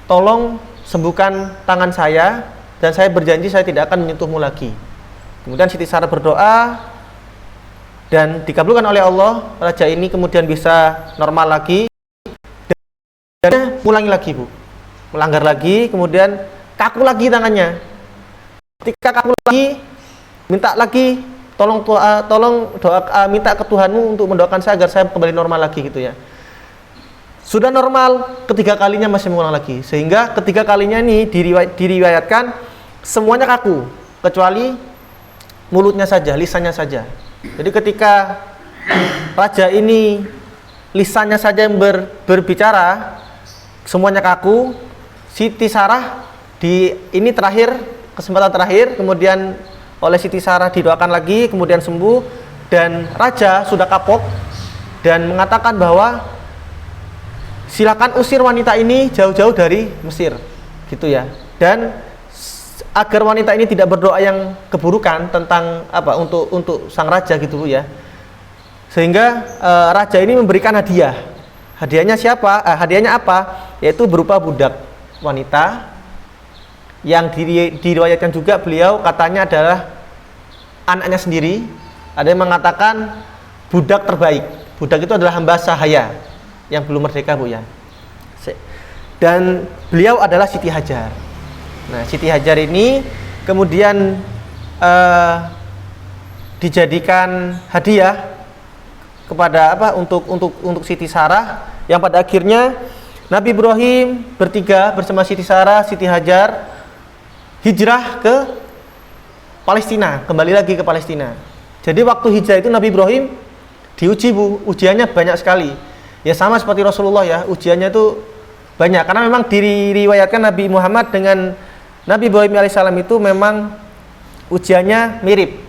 tolong sembuhkan tangan saya dan saya berjanji saya tidak akan menyentuhmu lagi. Kemudian Siti Sarah berdoa dan dikabulkan oleh Allah. Raja ini kemudian bisa normal lagi dan ulangi lagi, Bu. Melanggar lagi, kemudian kaku lagi tangannya. Ketika kaku lagi, minta lagi, tolong doa, minta ke Tuhanmu untuk mendoakan saya agar saya kembali normal lagi, gitu ya. Sudah normal, ketiga kalinya masih mengulang lagi, sehingga ketiga kalinya ini diriwayatkan semuanya kaku kecuali mulutnya saja, lisannya saja. Jadi ketika raja ini lisannya saja yang berbicara, semuanya kaku. Siti Sarah ini terakhir, kesempatan terakhir, kemudian oleh Siti Sarah didoakan lagi, kemudian sembuh, dan raja sudah kapok dan mengatakan bahwa silakan usir wanita ini jauh-jauh dari Mesir, gitu ya. Dan agar wanita ini tidak berdoa yang keburukan tentang untuk sang raja, gitu ya. Sehingga raja ini memberikan hadiah. Hadiahnya siapa? Hadiahnya apa? Yaitu berupa budak wanita yang diriwayatkan juga beliau katanya adalah anaknya sendiri. Ada yang mengatakan budak terbaik. Budak itu adalah hamba sahaya yang belum merdeka, Bu ya. Dan beliau adalah Siti Hajar. Nah, Siti Hajar ini kemudian dijadikan hadiah kepada untuk Siti Sarah, yang pada akhirnya Nabi Ibrahim bertiga bersama Siti Sarah, Siti Hajar hijrah ke Palestina, kembali lagi ke Palestina. Jadi waktu hijrah itu Nabi Ibrahim diuji, Bu, ujiannya banyak sekali. Ya sama seperti Rasulullah ya, ujiannya itu banyak karena memang diriwayatkan Nabi Muhammad dengan Nabi Ibrahim alaihissalam itu memang ujiannya mirip.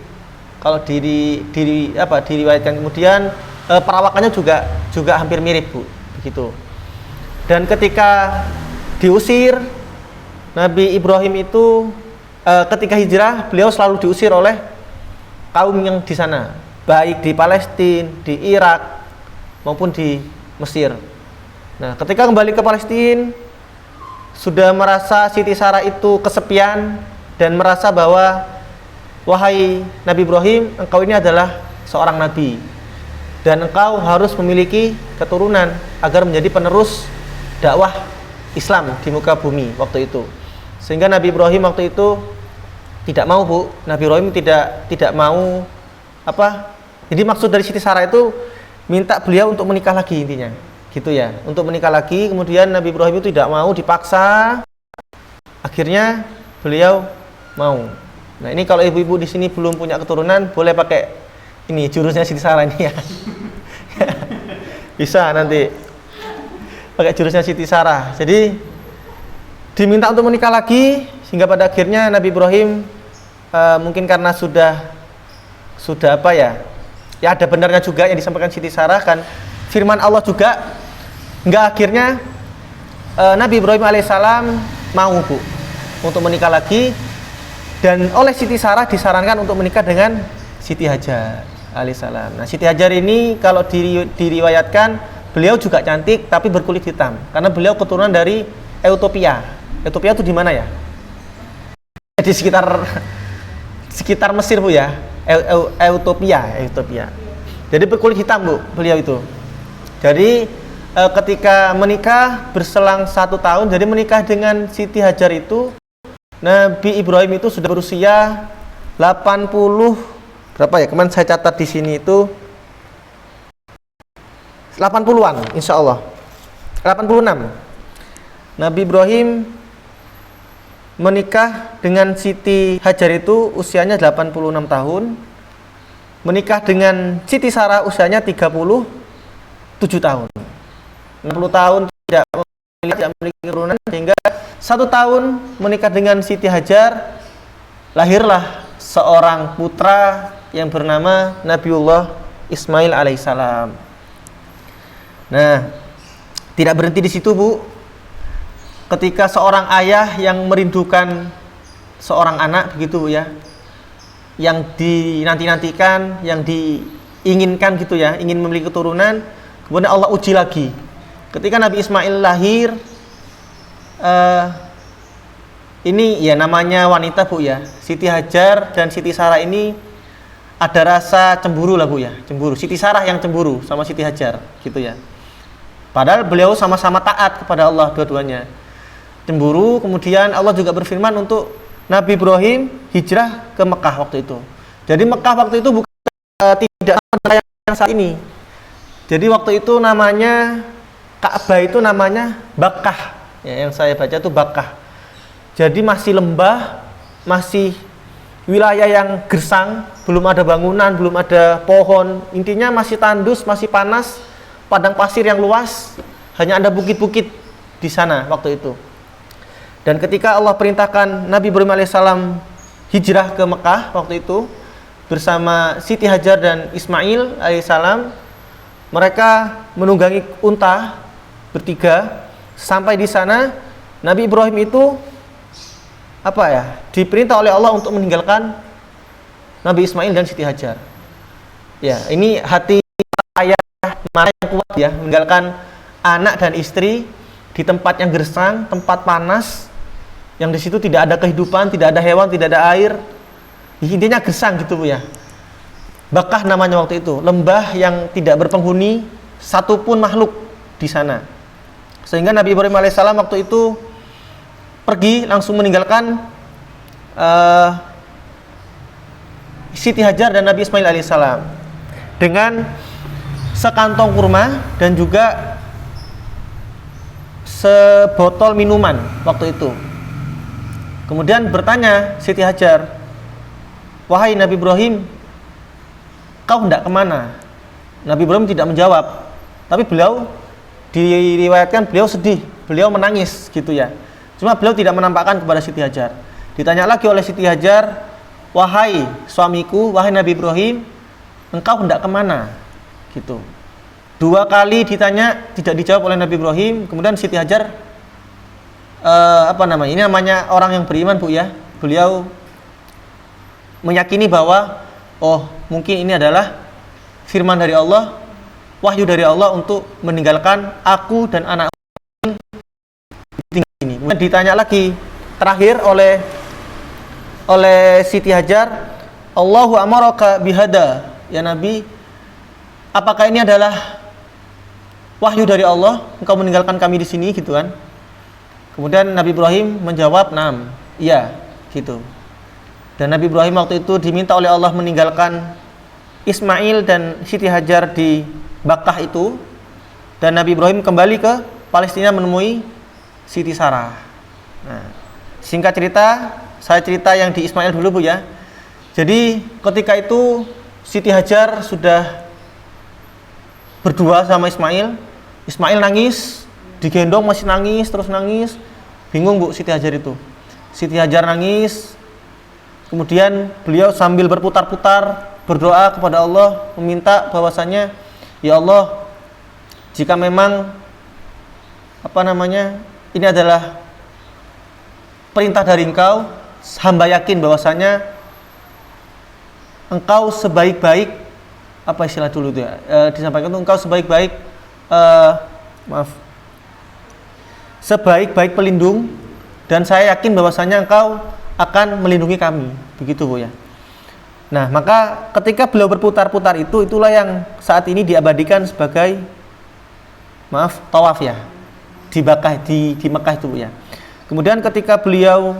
Kalau diriwayatkan kemudian perawakannya juga hampir mirip, Bu, begitu. Dan ketika diusir Nabi Ibrahim itu ketika hijrah beliau selalu diusir oleh kaum yang di sana, baik di Palestina, di Irak maupun di Mesir. Nah, ketika kembali ke Palestina sudah merasa Siti Sarah itu kesepian dan merasa bahwa wahai Nabi Ibrahim, engkau ini adalah seorang nabi dan engkau harus memiliki keturunan agar menjadi penerus dakwah Islam di muka bumi waktu itu. Sehingga Nabi Ibrahim waktu itu tidak mau, Bu. Nabi Ibrahim tidak mau Jadi maksud dari Siti Sarah itu minta beliau untuk menikah lagi, intinya. Gitu ya. Untuk menikah lagi, kemudian Nabi Ibrahim itu tidak mau, dipaksa. Akhirnya beliau mau. Nah, ini kalau ibu-ibu di sini belum punya keturunan, boleh pakai ini jurusnya Siti Sarah ini ya. Bisa nanti pakai jurusnya Siti Sarah. Jadi diminta untuk menikah lagi, sehingga pada akhirnya Nabi Ibrahim mungkin karena sudah ya ada benarnya juga yang disampaikan Siti Sarah, kan firman Allah juga, hingga akhirnya Nabi Ibrahim alaihissalam mau, Bu, untuk menikah lagi, dan oleh Siti Sarah disarankan untuk menikah dengan Siti Hajar alaihissalam. Nah, Siti Hajar ini kalau diriwayatkan beliau juga cantik tapi berkulit hitam karena beliau keturunan dari Ethiopia. Ethiopia itu di mana ya? Di sekitar Mesir, Bu ya. Ethiopia. Jadi berkulit hitam, Bu, beliau itu. Jadi ketika menikah berselang 1 tahun, jadi menikah dengan Siti Hajar itu Nabi Ibrahim itu sudah berusia 80 berapa ya? Kemarin saya catat di sini itu 80-an, insya Allah 86. Nabi Ibrahim menikah dengan Siti Hajar itu usianya 86 tahun. Menikah dengan Siti Sarah usianya 37 tahun. 60 tahun tidak memiliki keturunan, sehingga 1 tahun menikah dengan Siti Hajar, lahirlah seorang putra yang bernama Nabiullah Ismail alaihissalam. Nah, tidak berhenti di situ, Bu. ketika seorang ayah yang merindukan seorang anak begitu ya, yang dinanti-nantikan, yang diinginkan gitu ya, ingin memiliki keturunan, kemudian Allah uji lagi. Ketika Nabi Ismail lahir, ini ya namanya wanita Bu ya, Siti Hajar dan Siti Sarah ini ada rasa cemburu lah Bu ya, cemburu. Siti Sarah yang cemburu sama Siti Hajar gitu ya. Padahal beliau sama-sama taat kepada Allah dua-duanya. Cemburu, kemudian Allah juga berfirman untuk Nabi Ibrahim hijrah ke Mekah waktu itu. Jadi Mekah waktu itu bukan tidak sama yang saat ini. Jadi waktu itu namanya Ka'bah itu namanya Bakkah. Ya, yang saya baca itu Bakkah. Jadi masih lembah, masih wilayah yang gersang, belum ada bangunan, belum ada pohon. Intinya masih tandus, masih panas, padang pasir yang luas, hanya ada bukit-bukit di sana waktu itu. Dan ketika Allah perintahkan Nabi Ibrahim alaihissalam hijrah ke Mekah waktu itu bersama Siti Hajar dan Ismail alaihissalam, mereka menunggangi unta bertiga sampai di sana. Nabi Ibrahim itu diperintah oleh Allah untuk meninggalkan Nabi Ismail dan Siti Hajar. Ya, ini hati ayah mana yang kuat ya, meninggalkan anak dan istri di tempat yang gersang, tempat panas, yang di situ tidak ada kehidupan, tidak ada hewan, tidak ada air. Intinya gersang gitu Bu ya. Bakkah namanya waktu itu, lembah yang tidak berpenghuni satupun makhluk di sana. Sehingga Nabi Ibrahim alaihissalam waktu itu pergi langsung meninggalkan Siti Hajar dan Nabi Ismail alaihissalam dengan sekantong kurma dan juga sebotol minuman waktu itu. Kemudian bertanya Siti Hajar, "Wahai Nabi Ibrahim, kau hendak kemana?" Nabi Ibrahim tidak menjawab, tapi beliau diriwayatkan beliau sedih, beliau menangis gitu ya. Cuma beliau tidak menampakkan kepada Siti Hajar. Ditanya lagi oleh Siti Hajar, "Wahai suamiku, wahai Nabi Ibrahim, engkau hendak kemana?" Gitu. Dua kali ditanya, tidak dijawab oleh Nabi Ibrahim. Kemudian Siti Hajar ini namanya orang yang beriman Bu ya. Beliau meyakini bahwa mungkin ini adalah firman dari Allah, wahyu dari Allah untuk meninggalkan aku dan anak ini. Kemudian ditanya lagi terakhir oleh Siti Hajar, "Allahu amaraka bihada, ya Nabi, apakah ini adalah wahyu dari Allah engkau meninggalkan kami di sini?" gitu kan. Kemudian Nabi Ibrahim menjawab, "Naam, iya," gitu. Dan Nabi Ibrahim waktu itu diminta oleh Allah meninggalkan Ismail dan Siti Hajar di Bakkah itu, dan Nabi Ibrahim kembali ke Palestina menemui Siti Sarah. Nah, singkat cerita, saya cerita yang di Ismail dulu Bu ya. Jadi ketika itu Siti Hajar sudah berdua sama Ismail. Ismail nangis, digendong masih nangis, terus nangis. Bingung Bu Siti Hajar itu. Siti Hajar nangis. Kemudian beliau sambil berputar-putar berdoa kepada Allah, meminta bahwasanya, "Ya Allah, jika memang ini adalah perintah dari Engkau, hamba yakin bahwasanya Engkau sebaik-baik," istilah dulu itu ya, disampaikan itu, "Engkau sebaik-baik sebaik-baik pelindung, dan saya yakin bahwasanya Engkau akan melindungi kami." Begitu Bu ya. Nah, maka ketika beliau berputar-putar itulah yang saat ini diabadikan sebagai tawaf ya di Bakkah, di Mekah itu Bu ya. Kemudian ketika beliau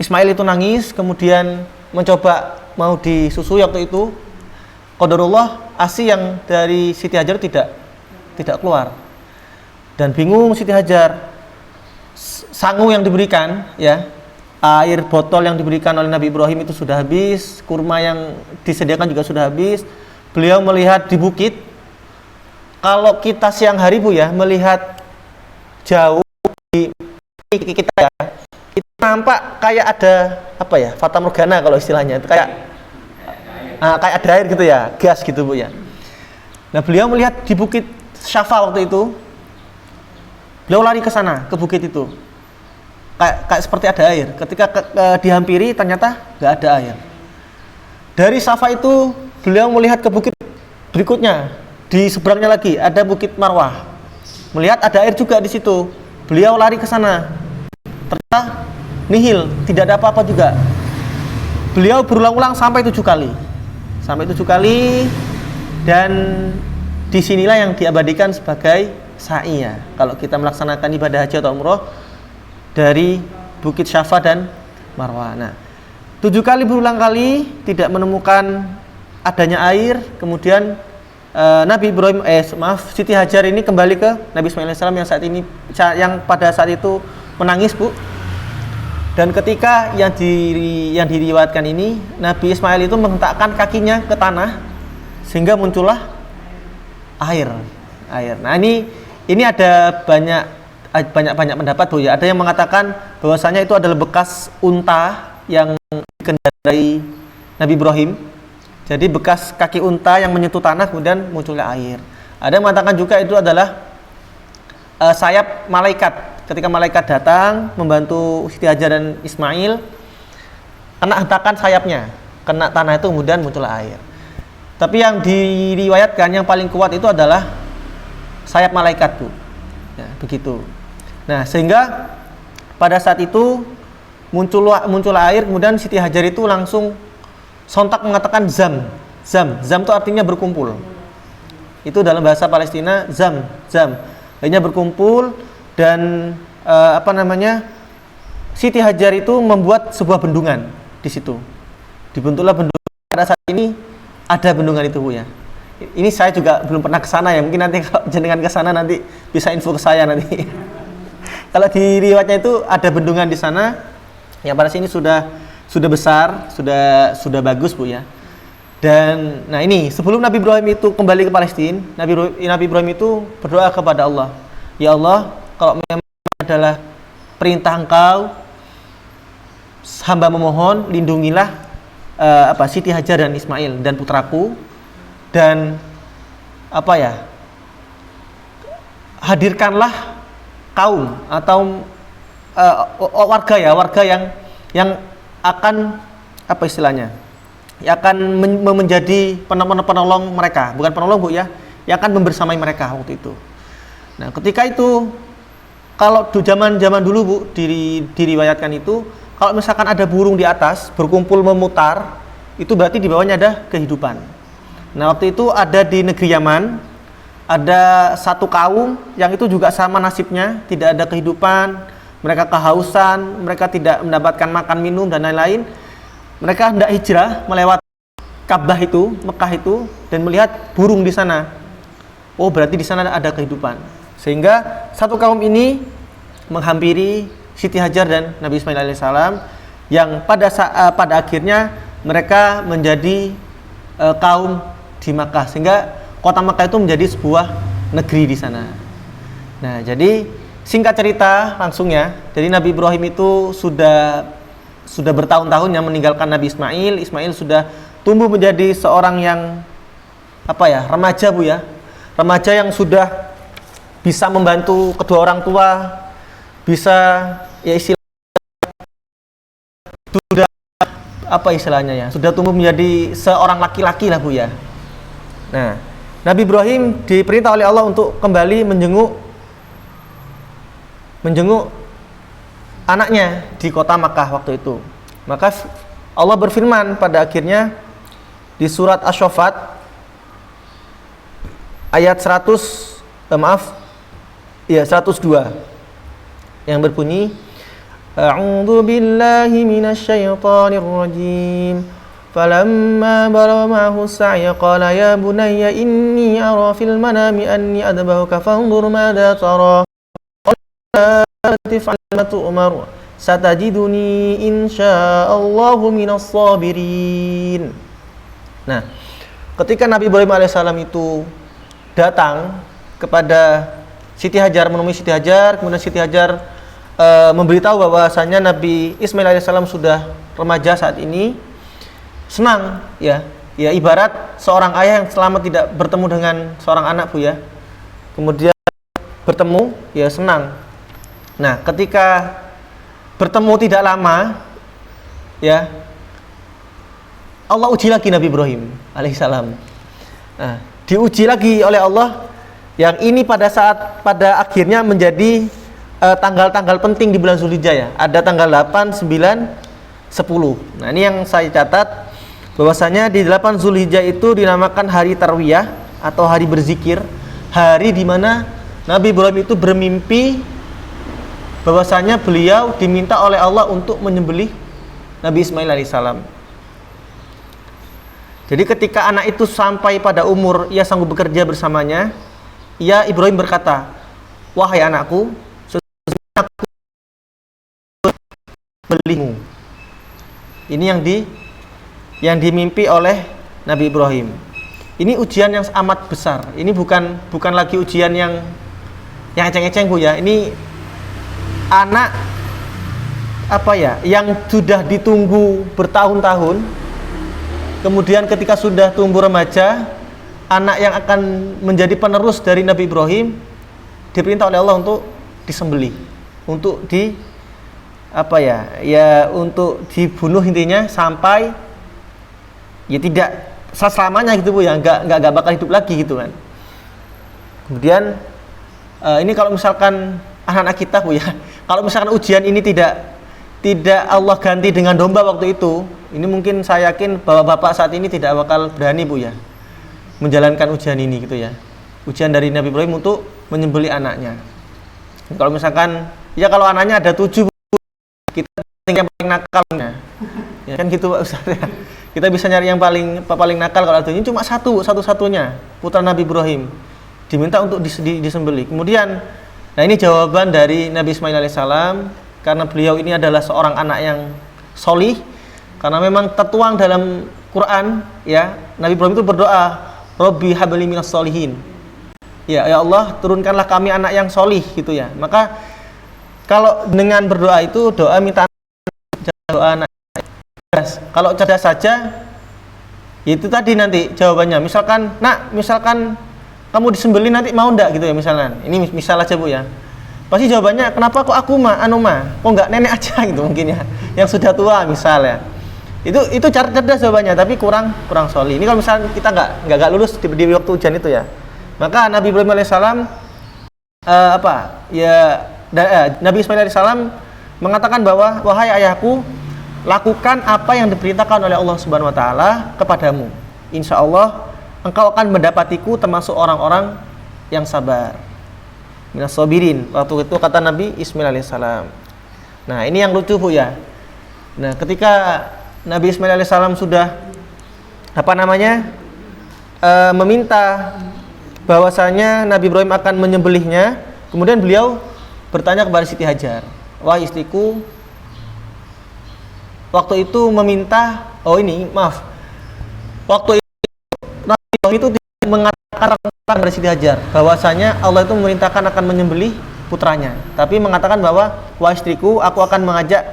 Ismail itu nangis, kemudian mencoba mau disusui waktu itu, qadarullah ASI yang dari Siti Hajar tidak keluar. Dan bingung Siti Hajar. Sangu yang diberikan ya, air botol yang diberikan oleh Nabi Ibrahim itu sudah habis, kurma yang disediakan juga sudah habis. Beliau melihat di bukit. Kalau kita siang hari Bu ya, melihat jauh di kita ya, itu nampak kayak ada fata morgana kalau istilahnya, itu kayak ada air gitu ya, gas gitu Bu ya. Nah, beliau melihat di bukit Syafa waktu itu. Beliau lari ke sana, ke bukit itu. kayak seperti ada air. Ketika dihampiri ternyata nggak ada air. Dari Safa itu beliau melihat ke bukit berikutnya, di seberangnya lagi ada Bukit Marwah. Melihat ada air juga di situ. Beliau lari ke sana. Ternyata nihil, tidak ada apa-apa juga. Beliau berulang-ulang sampai 7 kali. Sampai 7 kali, dan disinilah yang diabadikan sebagai sa'i ya. Kalau kita melaksanakan ibadah haji atau umroh dari Bukit Syafa dan Marwah. Nah, 7 kali berulang kali tidak menemukan adanya air. Kemudian Nabi Ibrahim Siti Hajar ini kembali ke Nabi Ismail AS yang pada saat itu menangis, Bu. Dan ketika yang diriwayatkan ini, Nabi Ismail itu menghentakkan kakinya ke tanah sehingga muncullah air. Nah, ini ada banyak pendapat, Bu ya. Ada yang mengatakan bahwasanya itu adalah bekas unta yang dikendarai Nabi Ibrahim. Jadi bekas kaki unta yang menyentuh tanah kemudian munculnya air. Ada yang mengatakan juga itu adalah sayap malaikat. Ketika malaikat datang membantu Siti Hajar dan Ismail, kena hentakan sayapnya, kena tanah itu kemudian muncullah air. Tapi yang diriwayatkan yang paling kuat itu adalah sayap malaikat, Bu. Ya, begitu. Nah, sehingga pada saat itu muncullah air, kemudian Siti Hajar itu langsung sontak mengatakan zam itu artinya berkumpul. Itu dalam bahasa Palestina zam. Artinya berkumpul. Dan Siti Hajar itu membuat sebuah bendungan di situ. Dibentuklah bendungan. Pada saat ini ada bendungan itu, Bu ya. Ini saya juga belum pernah ke sana ya. Mungkin nanti kalau jenengan ke sana nanti bisa info ke saya nanti. Kalau di riwayatnya itu ada bendungan di sana yang pada sini sudah besar, sudah bagus, Bu ya. Dan nah ini sebelum Nabi Ibrahim itu kembali ke Palestina, Nabi Ibrahim itu berdoa kepada Allah. Ya Allah, kalau memang adalah perintah Engkau, hamba memohon lindungilah Siti Hajar dan Ismail dan putraku, dan hadirkanlah kaum atau warga yang akan yang akan menjadi penolong mereka, bukan penolong, Bu ya, yang akan membersamai mereka waktu itu. Nah, ketika itu kalau di zaman dulu, Bu, diriwayatkan itu kalau misalkan ada burung di atas berkumpul memutar, itu berarti di bawahnya ada kehidupan. Nah, waktu itu ada di negeri Yaman ada satu kaum yang itu juga sama nasibnya, tidak ada kehidupan, mereka kehausan, mereka tidak mendapatkan makan minum dan lain-lain. Mereka hendak hijrah melewati Ka'bah itu, Mekah itu, dan melihat burung di sana. Oh, berarti di sana ada kehidupan. Sehingga satu kaum ini menghampiri Siti Hajar dan Nabi Ismail alaihissalam, yang pada akhirnya mereka menjadi kaum di Makkah, sehingga kota Makkah itu menjadi sebuah negeri di sana. Nah, jadi singkat cerita langsung ya, jadi Nabi Ibrahim itu sudah bertahun-tahun yang meninggalkan Nabi Ismail. Ismail sudah tumbuh menjadi seorang yang remaja, Bu ya. Remaja yang sudah bisa membantu kedua orang tua, bisa sudah tumbuh menjadi seorang laki-laki lah, Bu ya. Nah, Nabi Ibrahim diperintah oleh Allah untuk kembali menjenguk anaknya di kota Makkah waktu itu. Maka Allah berfirman pada akhirnya di surat Asy-Syaffat ayat 102 yang berbunyi, A'udzu billahi minasyaitonir rajim. Falamma balagha ma'ahu as-sa'ya qala ya bunayya inni ara fil manami anni adbahuka fanzur madza tara. Satajiduni insyaallahu minas sabirin. Nah, ketika Nabi Ibrahim alaihissalam itu datang kepada Siti Hajar, menemui Siti Hajar, kemudian Siti Hajar memberitahu bahwasanya Nabi Ismail alaihissalam sudah remaja saat ini, senang ya ibarat seorang ayah yang selama tidak bertemu dengan seorang anak, Bu ya, kemudian bertemu ya senang. Nah, ketika bertemu tidak lama, ya, Allah uji lagi Nabi Ibrahim alaihissalam. Nah, diuji lagi oleh Allah, yang ini pada akhirnya menjadi tanggal-tanggal penting di bulan Zulhijjah ya. Ada tanggal 8, 9, 10. Nah, ini yang saya catat, bahwasanya di 8 Zulhijjah itu dinamakan hari Tarwiyah atau hari berzikir, hari di mana Nabi Ibrahim itu bermimpi bahwasanya beliau diminta oleh Allah untuk menyembelih Nabi Ismail alaihissalam. Jadi ketika anak itu sampai pada umur ia sanggup bekerja bersamanya, ia Ibrahim berkata, "Wahai anakku, sesungguhnya aku belimu." Ini yang dimimpi oleh Nabi Ibrahim. Ini ujian yang amat besar. Ini bukan lagi ujian yang eceng-eceng, Bu ya. Ini anak yang sudah ditunggu bertahun-tahun. Kemudian ketika sudah tumbuh remaja, anak yang akan menjadi penerus dari Nabi Ibrahim diperintah oleh Allah untuk disembelih, untuk untuk dibunuh intinya, sampai ya tidak selamanya gitu Bu ya, nggak bakal hidup lagi gitu kan. Kemudian ini kalau misalkan anak-anak kita Bu ya, kalau misalkan ujian ini tidak Allah ganti dengan domba waktu itu, ini mungkin saya yakin bahwa bapak saat ini tidak bakal berani Bu ya menjalankan ujian ini gitu ya. Ujian dari Nabi Ibrahim untuk menyembelih anaknya. Kalau misalkan ya, kalau anaknya ada 7 Bu, kita yang paling nakalnya ya kan gitu Pak Ustaz ya. Kita bisa nyari yang paling nakal. Kalau ada ini cuma satu-satunya putra Nabi Ibrahim diminta untuk disembelih. Kemudian, nah ini jawaban dari Nabi Ismail alaihissalam, karena beliau ini adalah seorang anak yang solih, karena memang tertuang dalam Quran ya, Nabi Ibrahim itu berdoa, Robbi habli minas solihin, ya Allah turunkanlah kami anak yang solih gitu ya. Maka kalau dengan berdoa itu doa minta doa anak cerdas. Kalau cerdas saja, itu tadi nanti jawabannya. Misalkan kamu disembelih nanti mau ndak gitu ya, misalnya. Ini misal aja Bu ya. Pasti jawabannya, kenapa kok aku kok nggak nenek aja gitu mungkin ya, yang sudah tua misalnya. Itu cerdas jawabannya, tapi kurang solih. Ini kalau misalnya kita nggak lulus di waktu ujian itu ya, maka Nabi Ibrahim alaihissalam Nabi Ismail alaihissalam mengatakan bahwa, wahai ayahku, lakukan apa yang diperintahkan oleh Allah Subhanahu wa taala kepadamu. Insya Allah engkau akan mendapatiku termasuk orang-orang yang sabar. Minas sabirin. Waktu itu kata Nabi Ismail alaihissalam. Nah, ini yang lucu Bu ya. Nah, ketika Nabi Ismail alaihissalam sudah meminta bahwasanya Nabi Ibrahim akan menyembelihnya, kemudian beliau bertanya kepada Siti Hajar, "Wahai istriku, waktu itu meminta, waktu itu Nabi Ibrahim itu mengatakan kepada Siti Hajar bahwasanya Allah itu memerintahkan akan menyembelih putranya, tapi mengatakan bahwa, wahai istriku, aku akan mengajak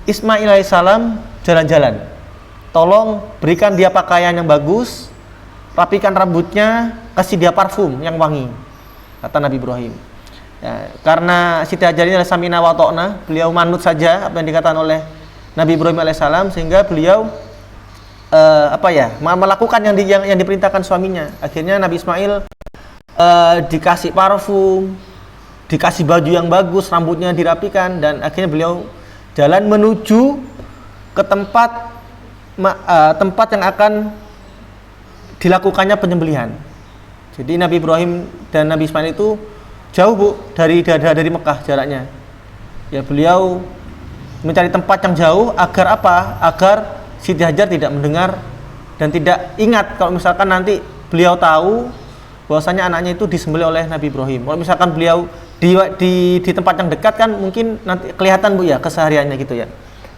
Ismail alaihissalam jalan-jalan. Tolong berikan dia pakaian yang bagus, rapikan rambutnya, kasih dia parfum yang wangi," kata Nabi Ibrahim. Ya, karena Siti Hajar ini adalah samina wa ta'na, beliau manut saja apa yang dikatakan oleh Nabi Ibrahim alaihissalam, sehingga beliau melakukan yang diperintahkan suaminya. Akhirnya Nabi Ismail dikasih parfum, dikasih baju yang bagus, rambutnya dirapikan, dan akhirnya beliau jalan menuju ke tempat yang akan dilakukannya penyembelihan. Jadi Nabi Ibrahim dan Nabi Ismail itu jauh Bu dari Mekah jaraknya. Ya, beliau mencari tempat yang jauh agar agar Siti Hajar tidak mendengar dan tidak ingat kalau misalkan nanti beliau tahu bahwasanya anaknya itu disembelih oleh Nabi Ibrahim. Kalau misalkan beliau di tempat yang dekat kan mungkin nanti kelihatan Bu ya kesehariannya gitu ya,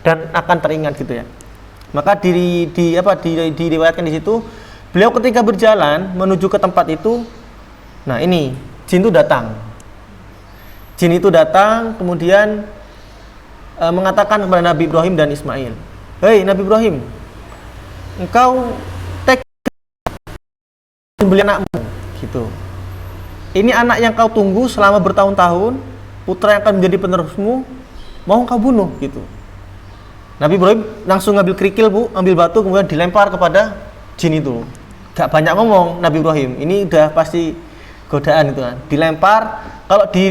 dan akan teringat gitu ya. Maka diriwayatkan di situ, beliau ketika berjalan menuju ke tempat itu, nah ini jin itu datang kemudian mengatakan kepada Nabi Ibrahim dan Ismail, "Hei Nabi Ibrahim, engkau beli anakmu gitu. Ini anak yang kau tunggu selama bertahun-tahun, putra yang akan menjadi penerusmu, mau kau bunuh gitu. Nabi Ibrahim langsung ngambil kerikil bu, ambil batu kemudian dilempar kepada jin itu. Gak banyak ngomong Nabi Ibrahim, ini udah pasti godaan itu kan. Dilempar, kalau di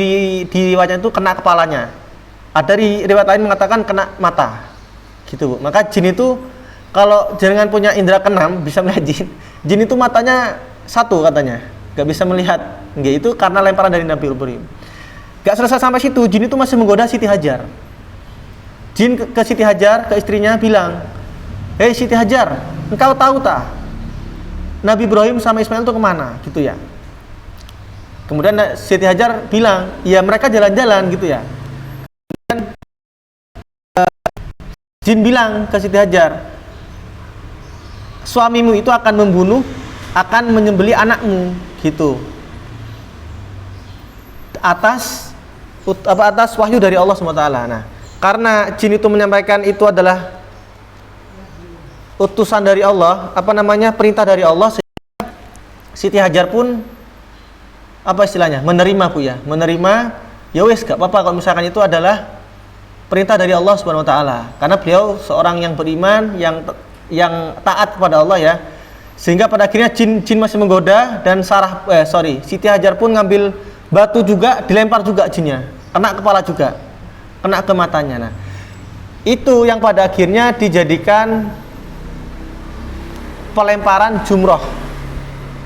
riwayatnya itu kena kepalanya. Ada riwayat lain mengatakan kena mata. Gitu bu. Maka jin itu kalau jangan punya indera keenam bisa melihat jin. Jin itu matanya satu katanya, gak bisa melihat. Nggak, itu karena lemparan dari Nabi Ibrahim. Gak selesai sampai situ, jin itu masih menggoda Siti Hajar. Jin ke Siti Hajar, ke istrinya bilang, hei Siti Hajar, engkau tahu tak Nabi Ibrahim sama Ismail itu kemana? Gitu ya. Kemudian Siti Hajar bilang, ya mereka jalan-jalan gitu ya. Dan jin bilang ke Siti Hajar, suamimu itu akan membunuh, akan menyembelih anakmu gitu. Atas wahyu dari Allah SWT. Nah, karena jin itu menyampaikan itu adalah utusan dari Allah, perintah dari Allah, sehingga Siti Hajar pun menerima bu ya, ya wes gak apa-apa kalau misalkan itu adalah perintah dari Allah Subhanahu wa taala. Karena beliau seorang yang beriman, yang taat kepada Allah ya. Sehingga pada akhirnya jin masih menggoda dan Siti Hajar pun ngambil batu juga, dilempar juga jinnya, kena kepala juga, kena ke matanya. Nah, itu yang pada akhirnya dijadikan pelemparan jumroh.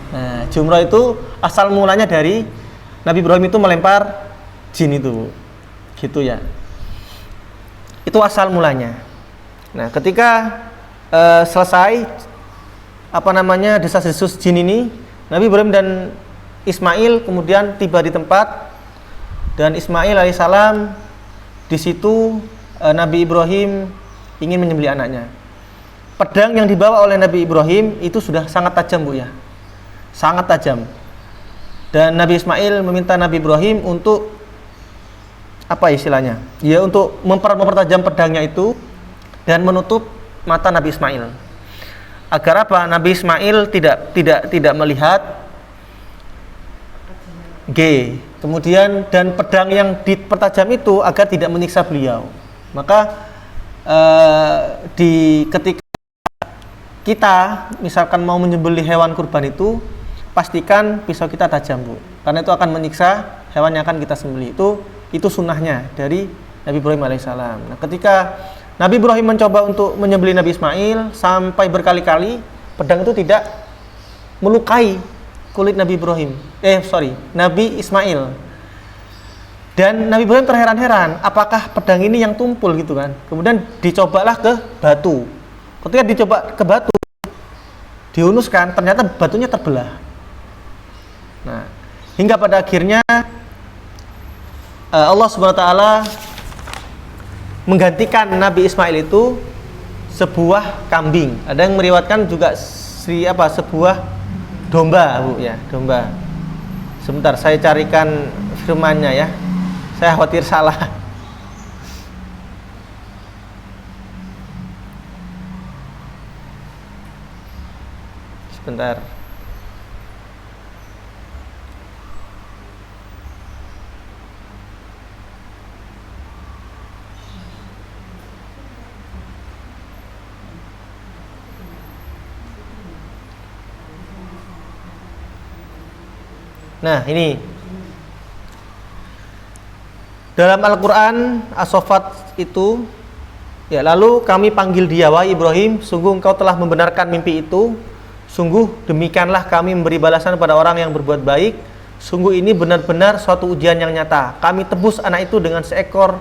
Nah, jumroh itu asal mulanya dari Nabi Ibrahim itu melempar jin itu, gitu ya. Itu asal mulanya. Nah, ketika selesai desas-desus jin ini, Nabi Ibrahim dan Ismail kemudian tiba di tempat, dan Ismail alaihissalam di situ Nabi Ibrahim ingin menyembelih anaknya. Pedang yang dibawa oleh Nabi Ibrahim itu sudah sangat tajam bu ya, sangat tajam. Dan Nabi Ismail meminta Nabi Ibrahim untuk untuk mempertajam pedangnya itu dan menutup mata Nabi Ismail. Agar apa? Nabi Ismail tidak melihat kemudian dan pedang yang dipertajam itu agar tidak menyiksa beliau. Maka ketika kita misalkan mau menyembelih hewan kurban itu, pastikan pisau kita tajam bu, karena itu akan menyiksa hewan yang akan kita sembelih. Itu sunnahnya dari Nabi Ibrahim alaihissalam. Nah, ketika Nabi Ibrahim mencoba untuk menyembelih Nabi Ismail sampai berkali-kali, pedang itu tidak melukai kulit Nabi Ismail. Dan Nabi Ibrahim terheran-heran, apakah pedang ini yang tumpul gitu kan. Kemudian dicobalah ke batu. Ketika dicoba ke batu, dihunuskan, ternyata batunya terbelah. Nah, hingga pada akhirnya Allah Subhanahu wa taala menggantikan Nabi Ismail itu sebuah kambing. Ada yang meriwayatkan juga sebuah domba, Bu ya, domba. Sebentar saya carikan firman-nya ya. Saya khawatir salah. Sebentar. Nah, ini dalam Al-Quran As-Saffat itu ya, lalu kami panggil dia, wahai Ibrahim, sungguh engkau telah membenarkan mimpi itu, sungguh demikianlah kami memberi balasan pada orang yang berbuat baik, sungguh ini benar-benar suatu ujian yang nyata. Kami tebus anak itu dengan seekor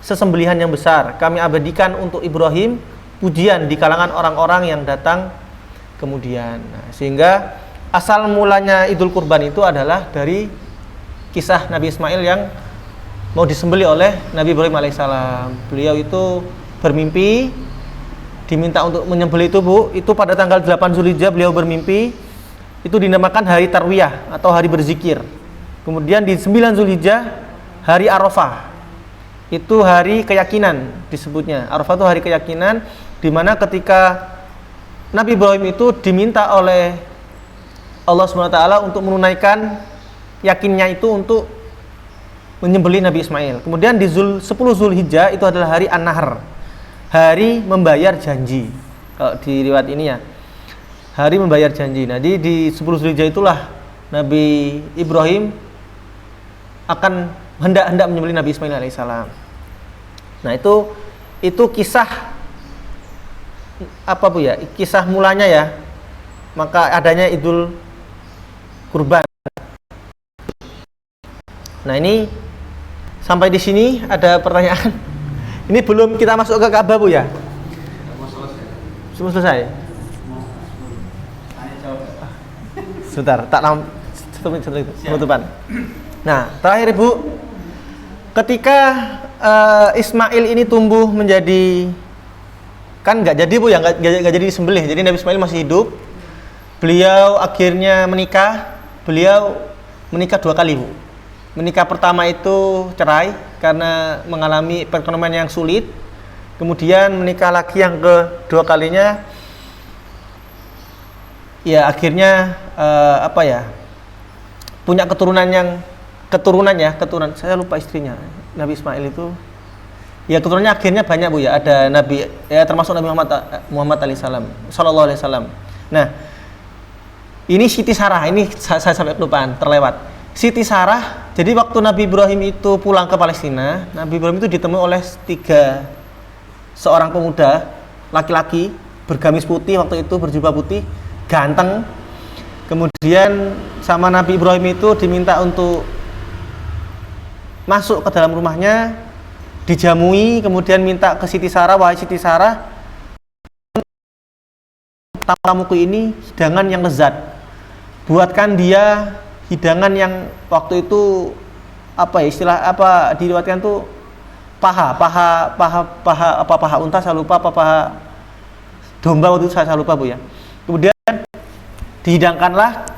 sesembelihan yang besar, kami abadikan untuk Ibrahim pujian di kalangan orang-orang yang datang kemudian. Nah, sehingga asal mulanya Idul Kurban itu adalah dari kisah Nabi Ismail yang mau disembelih oleh Nabi Ibrahim alaihissalam. Beliau itu bermimpi, diminta untuk menyembelih itu, Bu. Itu pada tanggal 8 Zulhijjah beliau bermimpi. Itu dinamakan hari Tarwiyah atau hari berzikir. Kemudian di 9 Zulhijjah hari Arafah. Itu hari keyakinan disebutnya. Arafah itu hari keyakinan, di mana ketika Nabi Ibrahim itu diminta oleh Allah SWT untuk menunaikan yakinnya itu untuk menyembelih Nabi Ismail. Kemudian di 10 Zulhijjah itu adalah hari An-Nahr, hari membayar janji. Kalau di riwayat ini ya, hari membayar janji. Nah, di 10 Zulhijjah itulah Nabi Ibrahim akan hendak menyembelih Nabi Ismail alaihissalam. Nah, itu kisah apa Bu ya? Kisah mulanya ya. Maka adanya Idul Kurban. Nah, ini sampai di sini ada pertanyaan. Ini belum kita masuk ke Ka'bah Bu ya? Sudah selesai. Sebentar, penutupan. Nah, terakhir Ibu, ketika Ismail ini tumbuh menjadi, kan nggak jadi Bu ya, nggak jadi disembelih. Jadi Nabi Ismail masih hidup. Beliau akhirnya menikah. Beliau menikah 2 kali Bu. Menikah pertama itu cerai karena mengalami perekonomian yang sulit. Kemudian menikah lagi yang kedua kalinya, ya akhirnya punya keturunan. Saya lupa istrinya. Nabi Ismail itu, ya keturunannya akhirnya banyak Bu ya. Ada Nabi, ya termasuk Nabi Muhammad sallallahu alaihi wasallam. Nah, ini Siti Sarah. Ini saya sampai kelupaan, terlewat. Siti Sarah, jadi waktu Nabi Ibrahim itu pulang ke Palestina, Nabi Ibrahim itu ditemui oleh 3 seorang pemuda laki-laki bergamis putih, waktu itu berjubah putih, ganteng. Kemudian sama Nabi Ibrahim itu diminta untuk masuk ke dalam rumahnya, dijamui, kemudian minta ke Siti Sarah, wahai Siti Sarah, tamuku ini hidangan yang lezat, buatkan dia hidangan yang waktu itu diriwayatkan tuh paha unta, saya lupa, paha domba waktu itu, saya lupa Bu ya. Kemudian dihidangkanlah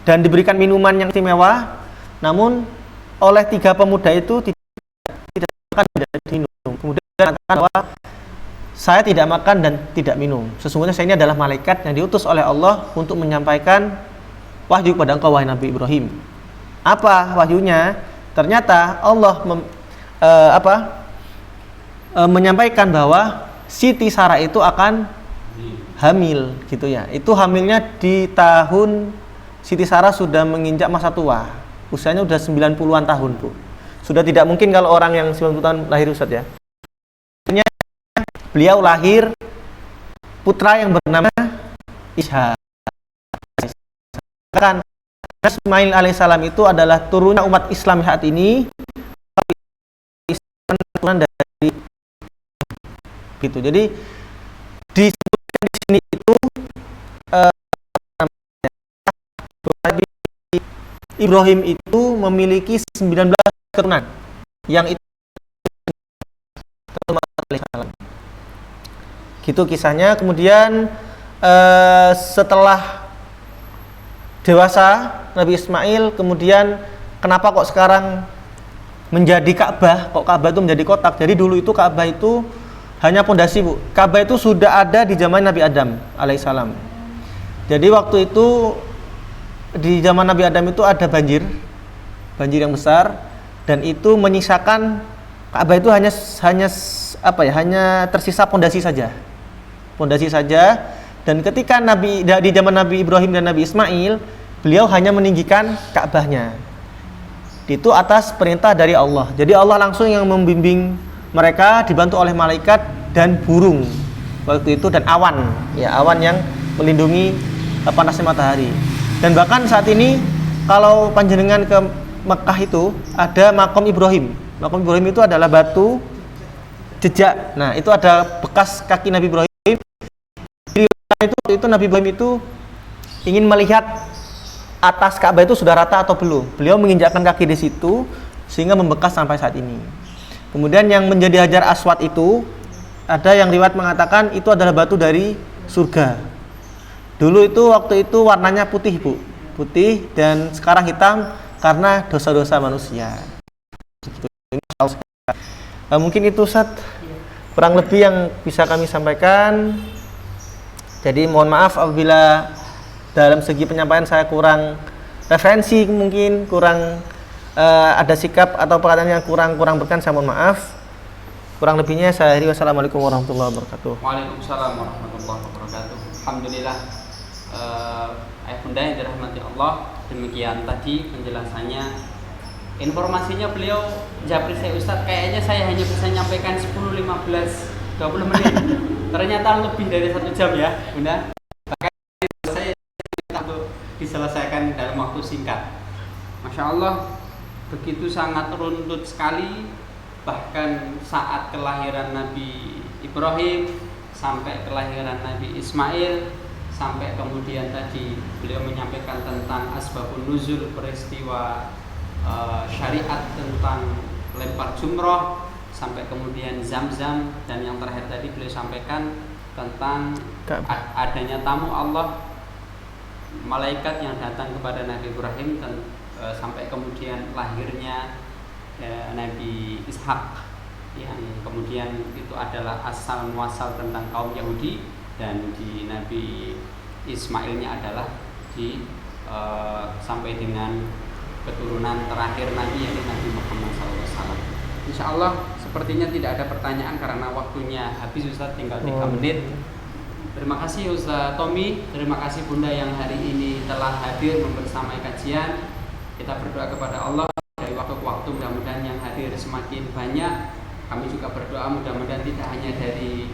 dan diberikan minuman yang istimewa, namun oleh 3 pemuda itu tidak makan dan tidak minum. Kemudian mengatakan bahwa saya tidak makan dan tidak minum, sesungguhnya saya ini adalah malaikat yang diutus oleh Allah untuk menyampaikan wahyu kepada engkau wahai Nabi Ibrahim. Apa wahyunya? Ternyata Allah menyampaikan bahwa Siti Sarah itu akan hamil gitu ya. Itu hamilnya di tahun Siti Sarah sudah menginjak masa tua. Usianya sudah 90-an tahun, Bu. Sudah tidak mungkin kalau orang yang 90 tahun lahir Ustaz ya. Akhirnya beliau lahir putra yang bernama Ishak. Kan Ismail alaihissalam itu adalah turunnya umat Islam saat ini, turunan dari gitu. Jadi disebutkan di sini itu Nabi Ibrahim itu memiliki 19 keturunan yang itu alaihissalam. Gitu kisahnya. Kemudian setelah dewasa Nabi Ismail, kemudian kenapa kok sekarang menjadi Ka'bah? Kok Ka'bah itu menjadi kotak? Jadi dulu itu Ka'bah itu hanya pondasi Bu. Ka'bah itu sudah ada di zaman Nabi Adam alaihissalam. Jadi waktu itu di zaman Nabi Adam itu ada banjir yang besar, dan itu menyisakan Ka'bah itu hanya tersisa pondasi saja. Dan ketika di zaman Nabi Ibrahim dan Nabi Ismail, beliau hanya meninggikan Ka'bahnya. Itu atas perintah dari Allah. Jadi Allah langsung yang membimbing mereka, dibantu oleh malaikat dan burung waktu itu, dan awan yang melindungi panasnya matahari. Dan bahkan saat ini kalau panjenengan ke Mekah itu ada makom Ibrahim. Makom Ibrahim itu adalah batu jejak. Nah, itu ada bekas kaki Nabi Ibrahim. Itu Nabi Ibrahim itu ingin melihat atas Ka'bah itu sudah rata atau belum. Beliau menginjakkan kaki di situ sehingga membekas sampai saat ini. Kemudian yang menjadi Hajar Aswad itu, ada yang riwayat mengatakan itu adalah batu dari surga. Dulu itu waktu itu warnanya putih Bu, putih, dan sekarang hitam karena dosa-dosa manusia. Mungkin itu Ustaz kurang lebih yang bisa kami sampaikan. Jadi mohon maaf apabila dalam segi penyampaian saya kurang referensi, mungkin kurang ada sikap atau perkataan yang kurang berkenan, saya mohon maaf. Kurang lebihnya saya akhiri. Wassalamualaikum warahmatullahi wabarakatuh. Waalaikumsalam warahmatullahi wabarakatuh. Alhamdulillah, ayah bunda yang dirahmati Allah, demikian tadi penjelasannya. Informasinya beliau japri saya Ustadz, kayaknya saya hanya bisa nyampaikan 10, 15, 20 menit. Ternyata lebih dari 1 jam ya bunda. Makanya saya minta untuk diselesaikan dalam waktu singkat. Masya Allah, begitu sangat runtut sekali. Bahkan saat kelahiran Nabi Ibrahim sampai kelahiran Nabi Ismail, sampai kemudian tadi beliau menyampaikan tentang asbabun nuzul, peristiwa syariat tentang lempar jumroh, sampai kemudian Zam-Zam, dan yang terakhir tadi beliau sampaikan tentang adanya tamu Allah, malaikat yang datang kepada Nabi Ibrahim, dan sampai kemudian lahirnya Nabi Ishak, yang kemudian itu adalah asal muasal tentang kaum Yahudi, dan di Nabi Ismailnya adalah sampai dengan keturunan terakhir Nabi, yaitu Nabi Muhammad SAW. Insya Allah sepertinya tidak ada pertanyaan karena waktunya habis Ustaz, tinggal 3 menit. Terima kasih Ustaz Tommy, terima kasih Bunda yang hari ini telah hadir membersamai kajian. Kita berdoa kepada Allah dari waktu ke waktu, mudah-mudahan yang hadir semakin banyak. Kami juga berdoa mudah-mudahan tidak hanya dari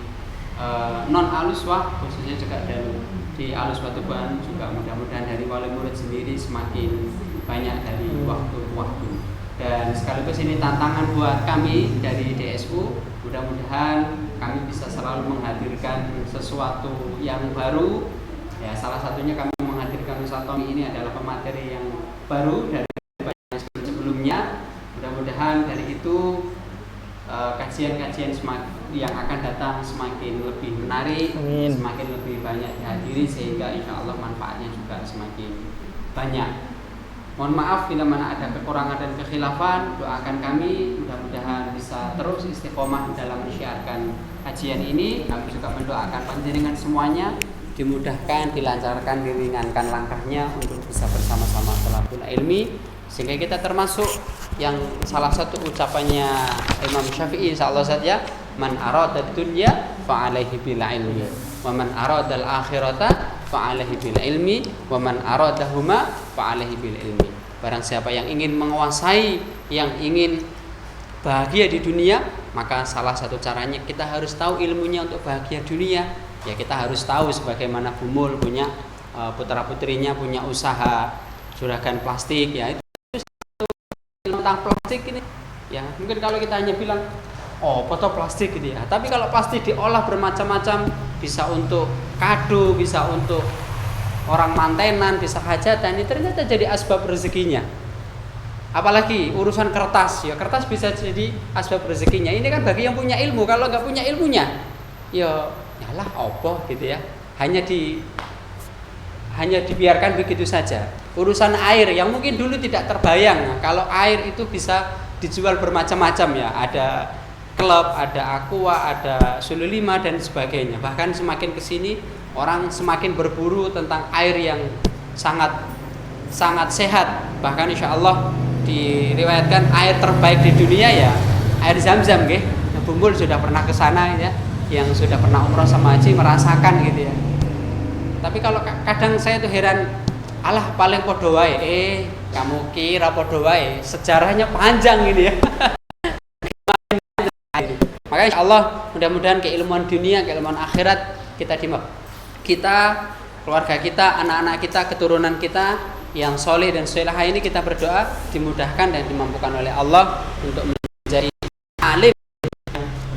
non Aluswa, khususnya juga dari di Aluswa Tuban, juga mudah-mudahan dari wali murid sendiri semakin banyak dari waktu ke waktu. Dan sekaligus ini tantangan buat kami dari DSU, mudah-mudahan kami bisa selalu menghadirkan sesuatu yang baru. Ya, salah satunya kami menghadirkan Ustaz Tommy ini adalah pemateri yang baru dari sebelumnya. Mudah-mudahan dari itu kajian-kajian yang akan datang semakin lebih menarik, Amin. Semakin lebih banyak dihadiri, sehingga insya Allah manfaatnya juga semakin banyak. Mohon maaf bila mana ada kekurangan dan kekhilafan. Doakan kami mudah-mudahan bisa terus istiqomah dalam menyiarkan kajian ini. Kami juga mendoakan panjenengan semuanya dimudahkan, dilancarkan, diringankan langkahnya untuk bisa bersama-sama thalabul ilmi, sehingga kita termasuk yang salah satu ucapannya Imam Syafi'i insyaallah saja, man arada dunya fa alaihi bil ilmi wa man arada al akhirata fa alaihi bil ilmi wa man aradahuma fa alaihi bil ilmi. Barang siapa yang ingin menguasai, yang ingin bahagia di dunia, maka salah satu caranya kita harus tahu ilmunya untuk bahagia dunia. Ya, kita harus tahu sebagaimana Bumul punya putra-putrinya punya usaha juragan plastik, ya itu tentang plastik ini. Ya, mungkin kalau kita hanya bilang foto plastik gitu ya. Tapi kalau plastik diolah bermacam-macam, bisa untuk kado, bisa untuk orang mantenan, bisa hajatan, ini ternyata jadi asbab rezekinya. Apalagi urusan kertas, ya kertas bisa jadi asbab rezekinya. Ini kan bagi yang punya ilmu. Kalau nggak punya ilmunya, ya yalah opo gitu ya. Hanya dibiarkan begitu saja. Urusan air yang mungkin dulu tidak terbayang, kalau air itu bisa dijual bermacam-macam ya. Ada klub, ada aqua, ada Sulu 5 dan sebagainya. Bahkan semakin kesini orang semakin berburu tentang air yang sangat sehat. Bahkan insya Allah diriwayatkan air terbaik di dunia ya air Zam-Zam, nggih. Bumul sudah pernah ke sana ya, yang sudah pernah umroh sama haji merasakan gitu ya. Tapi kalau kadang saya tuh heran, alah paling podo wae, kamu kira podo wae, sejarahnya panjang ini ya. Makanya insya Allah mudah-mudahan keilmuan dunia, keilmuan akhirat kita, keluarga kita, anak-anak kita, keturunan kita yang soleh dan solehah ini kita berdoa dimudahkan dan dimampukan oleh Allah untuk menjadi alim,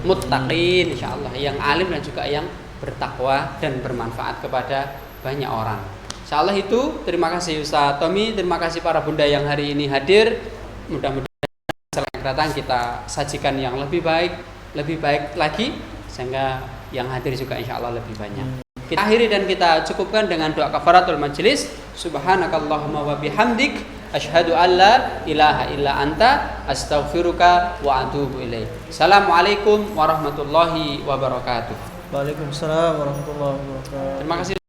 muttaqin insyaallah, yang alim dan juga yang bertakwa dan bermanfaat kepada banyak orang. Insyaallah itu. Terima kasih Ustaz Tommy, terima kasih para bunda yang hari ini hadir. Mudah-mudahan setelah datang kita sajikan yang lebih baik lagi, sehingga yang hadir juga insyaallah lebih banyak. Kita akhiri dan kita cukupkan dengan doa kafaratul majelis. Subhanakallahumma wa bihamdik asyhadu an la ilaha illa anta astaghfiruka wa atubu ilaik. Assalamualaikum warahmatullahi wabarakatuh. Waalaikumsalam warahmatullahi wabarakatuh. Terima kasih.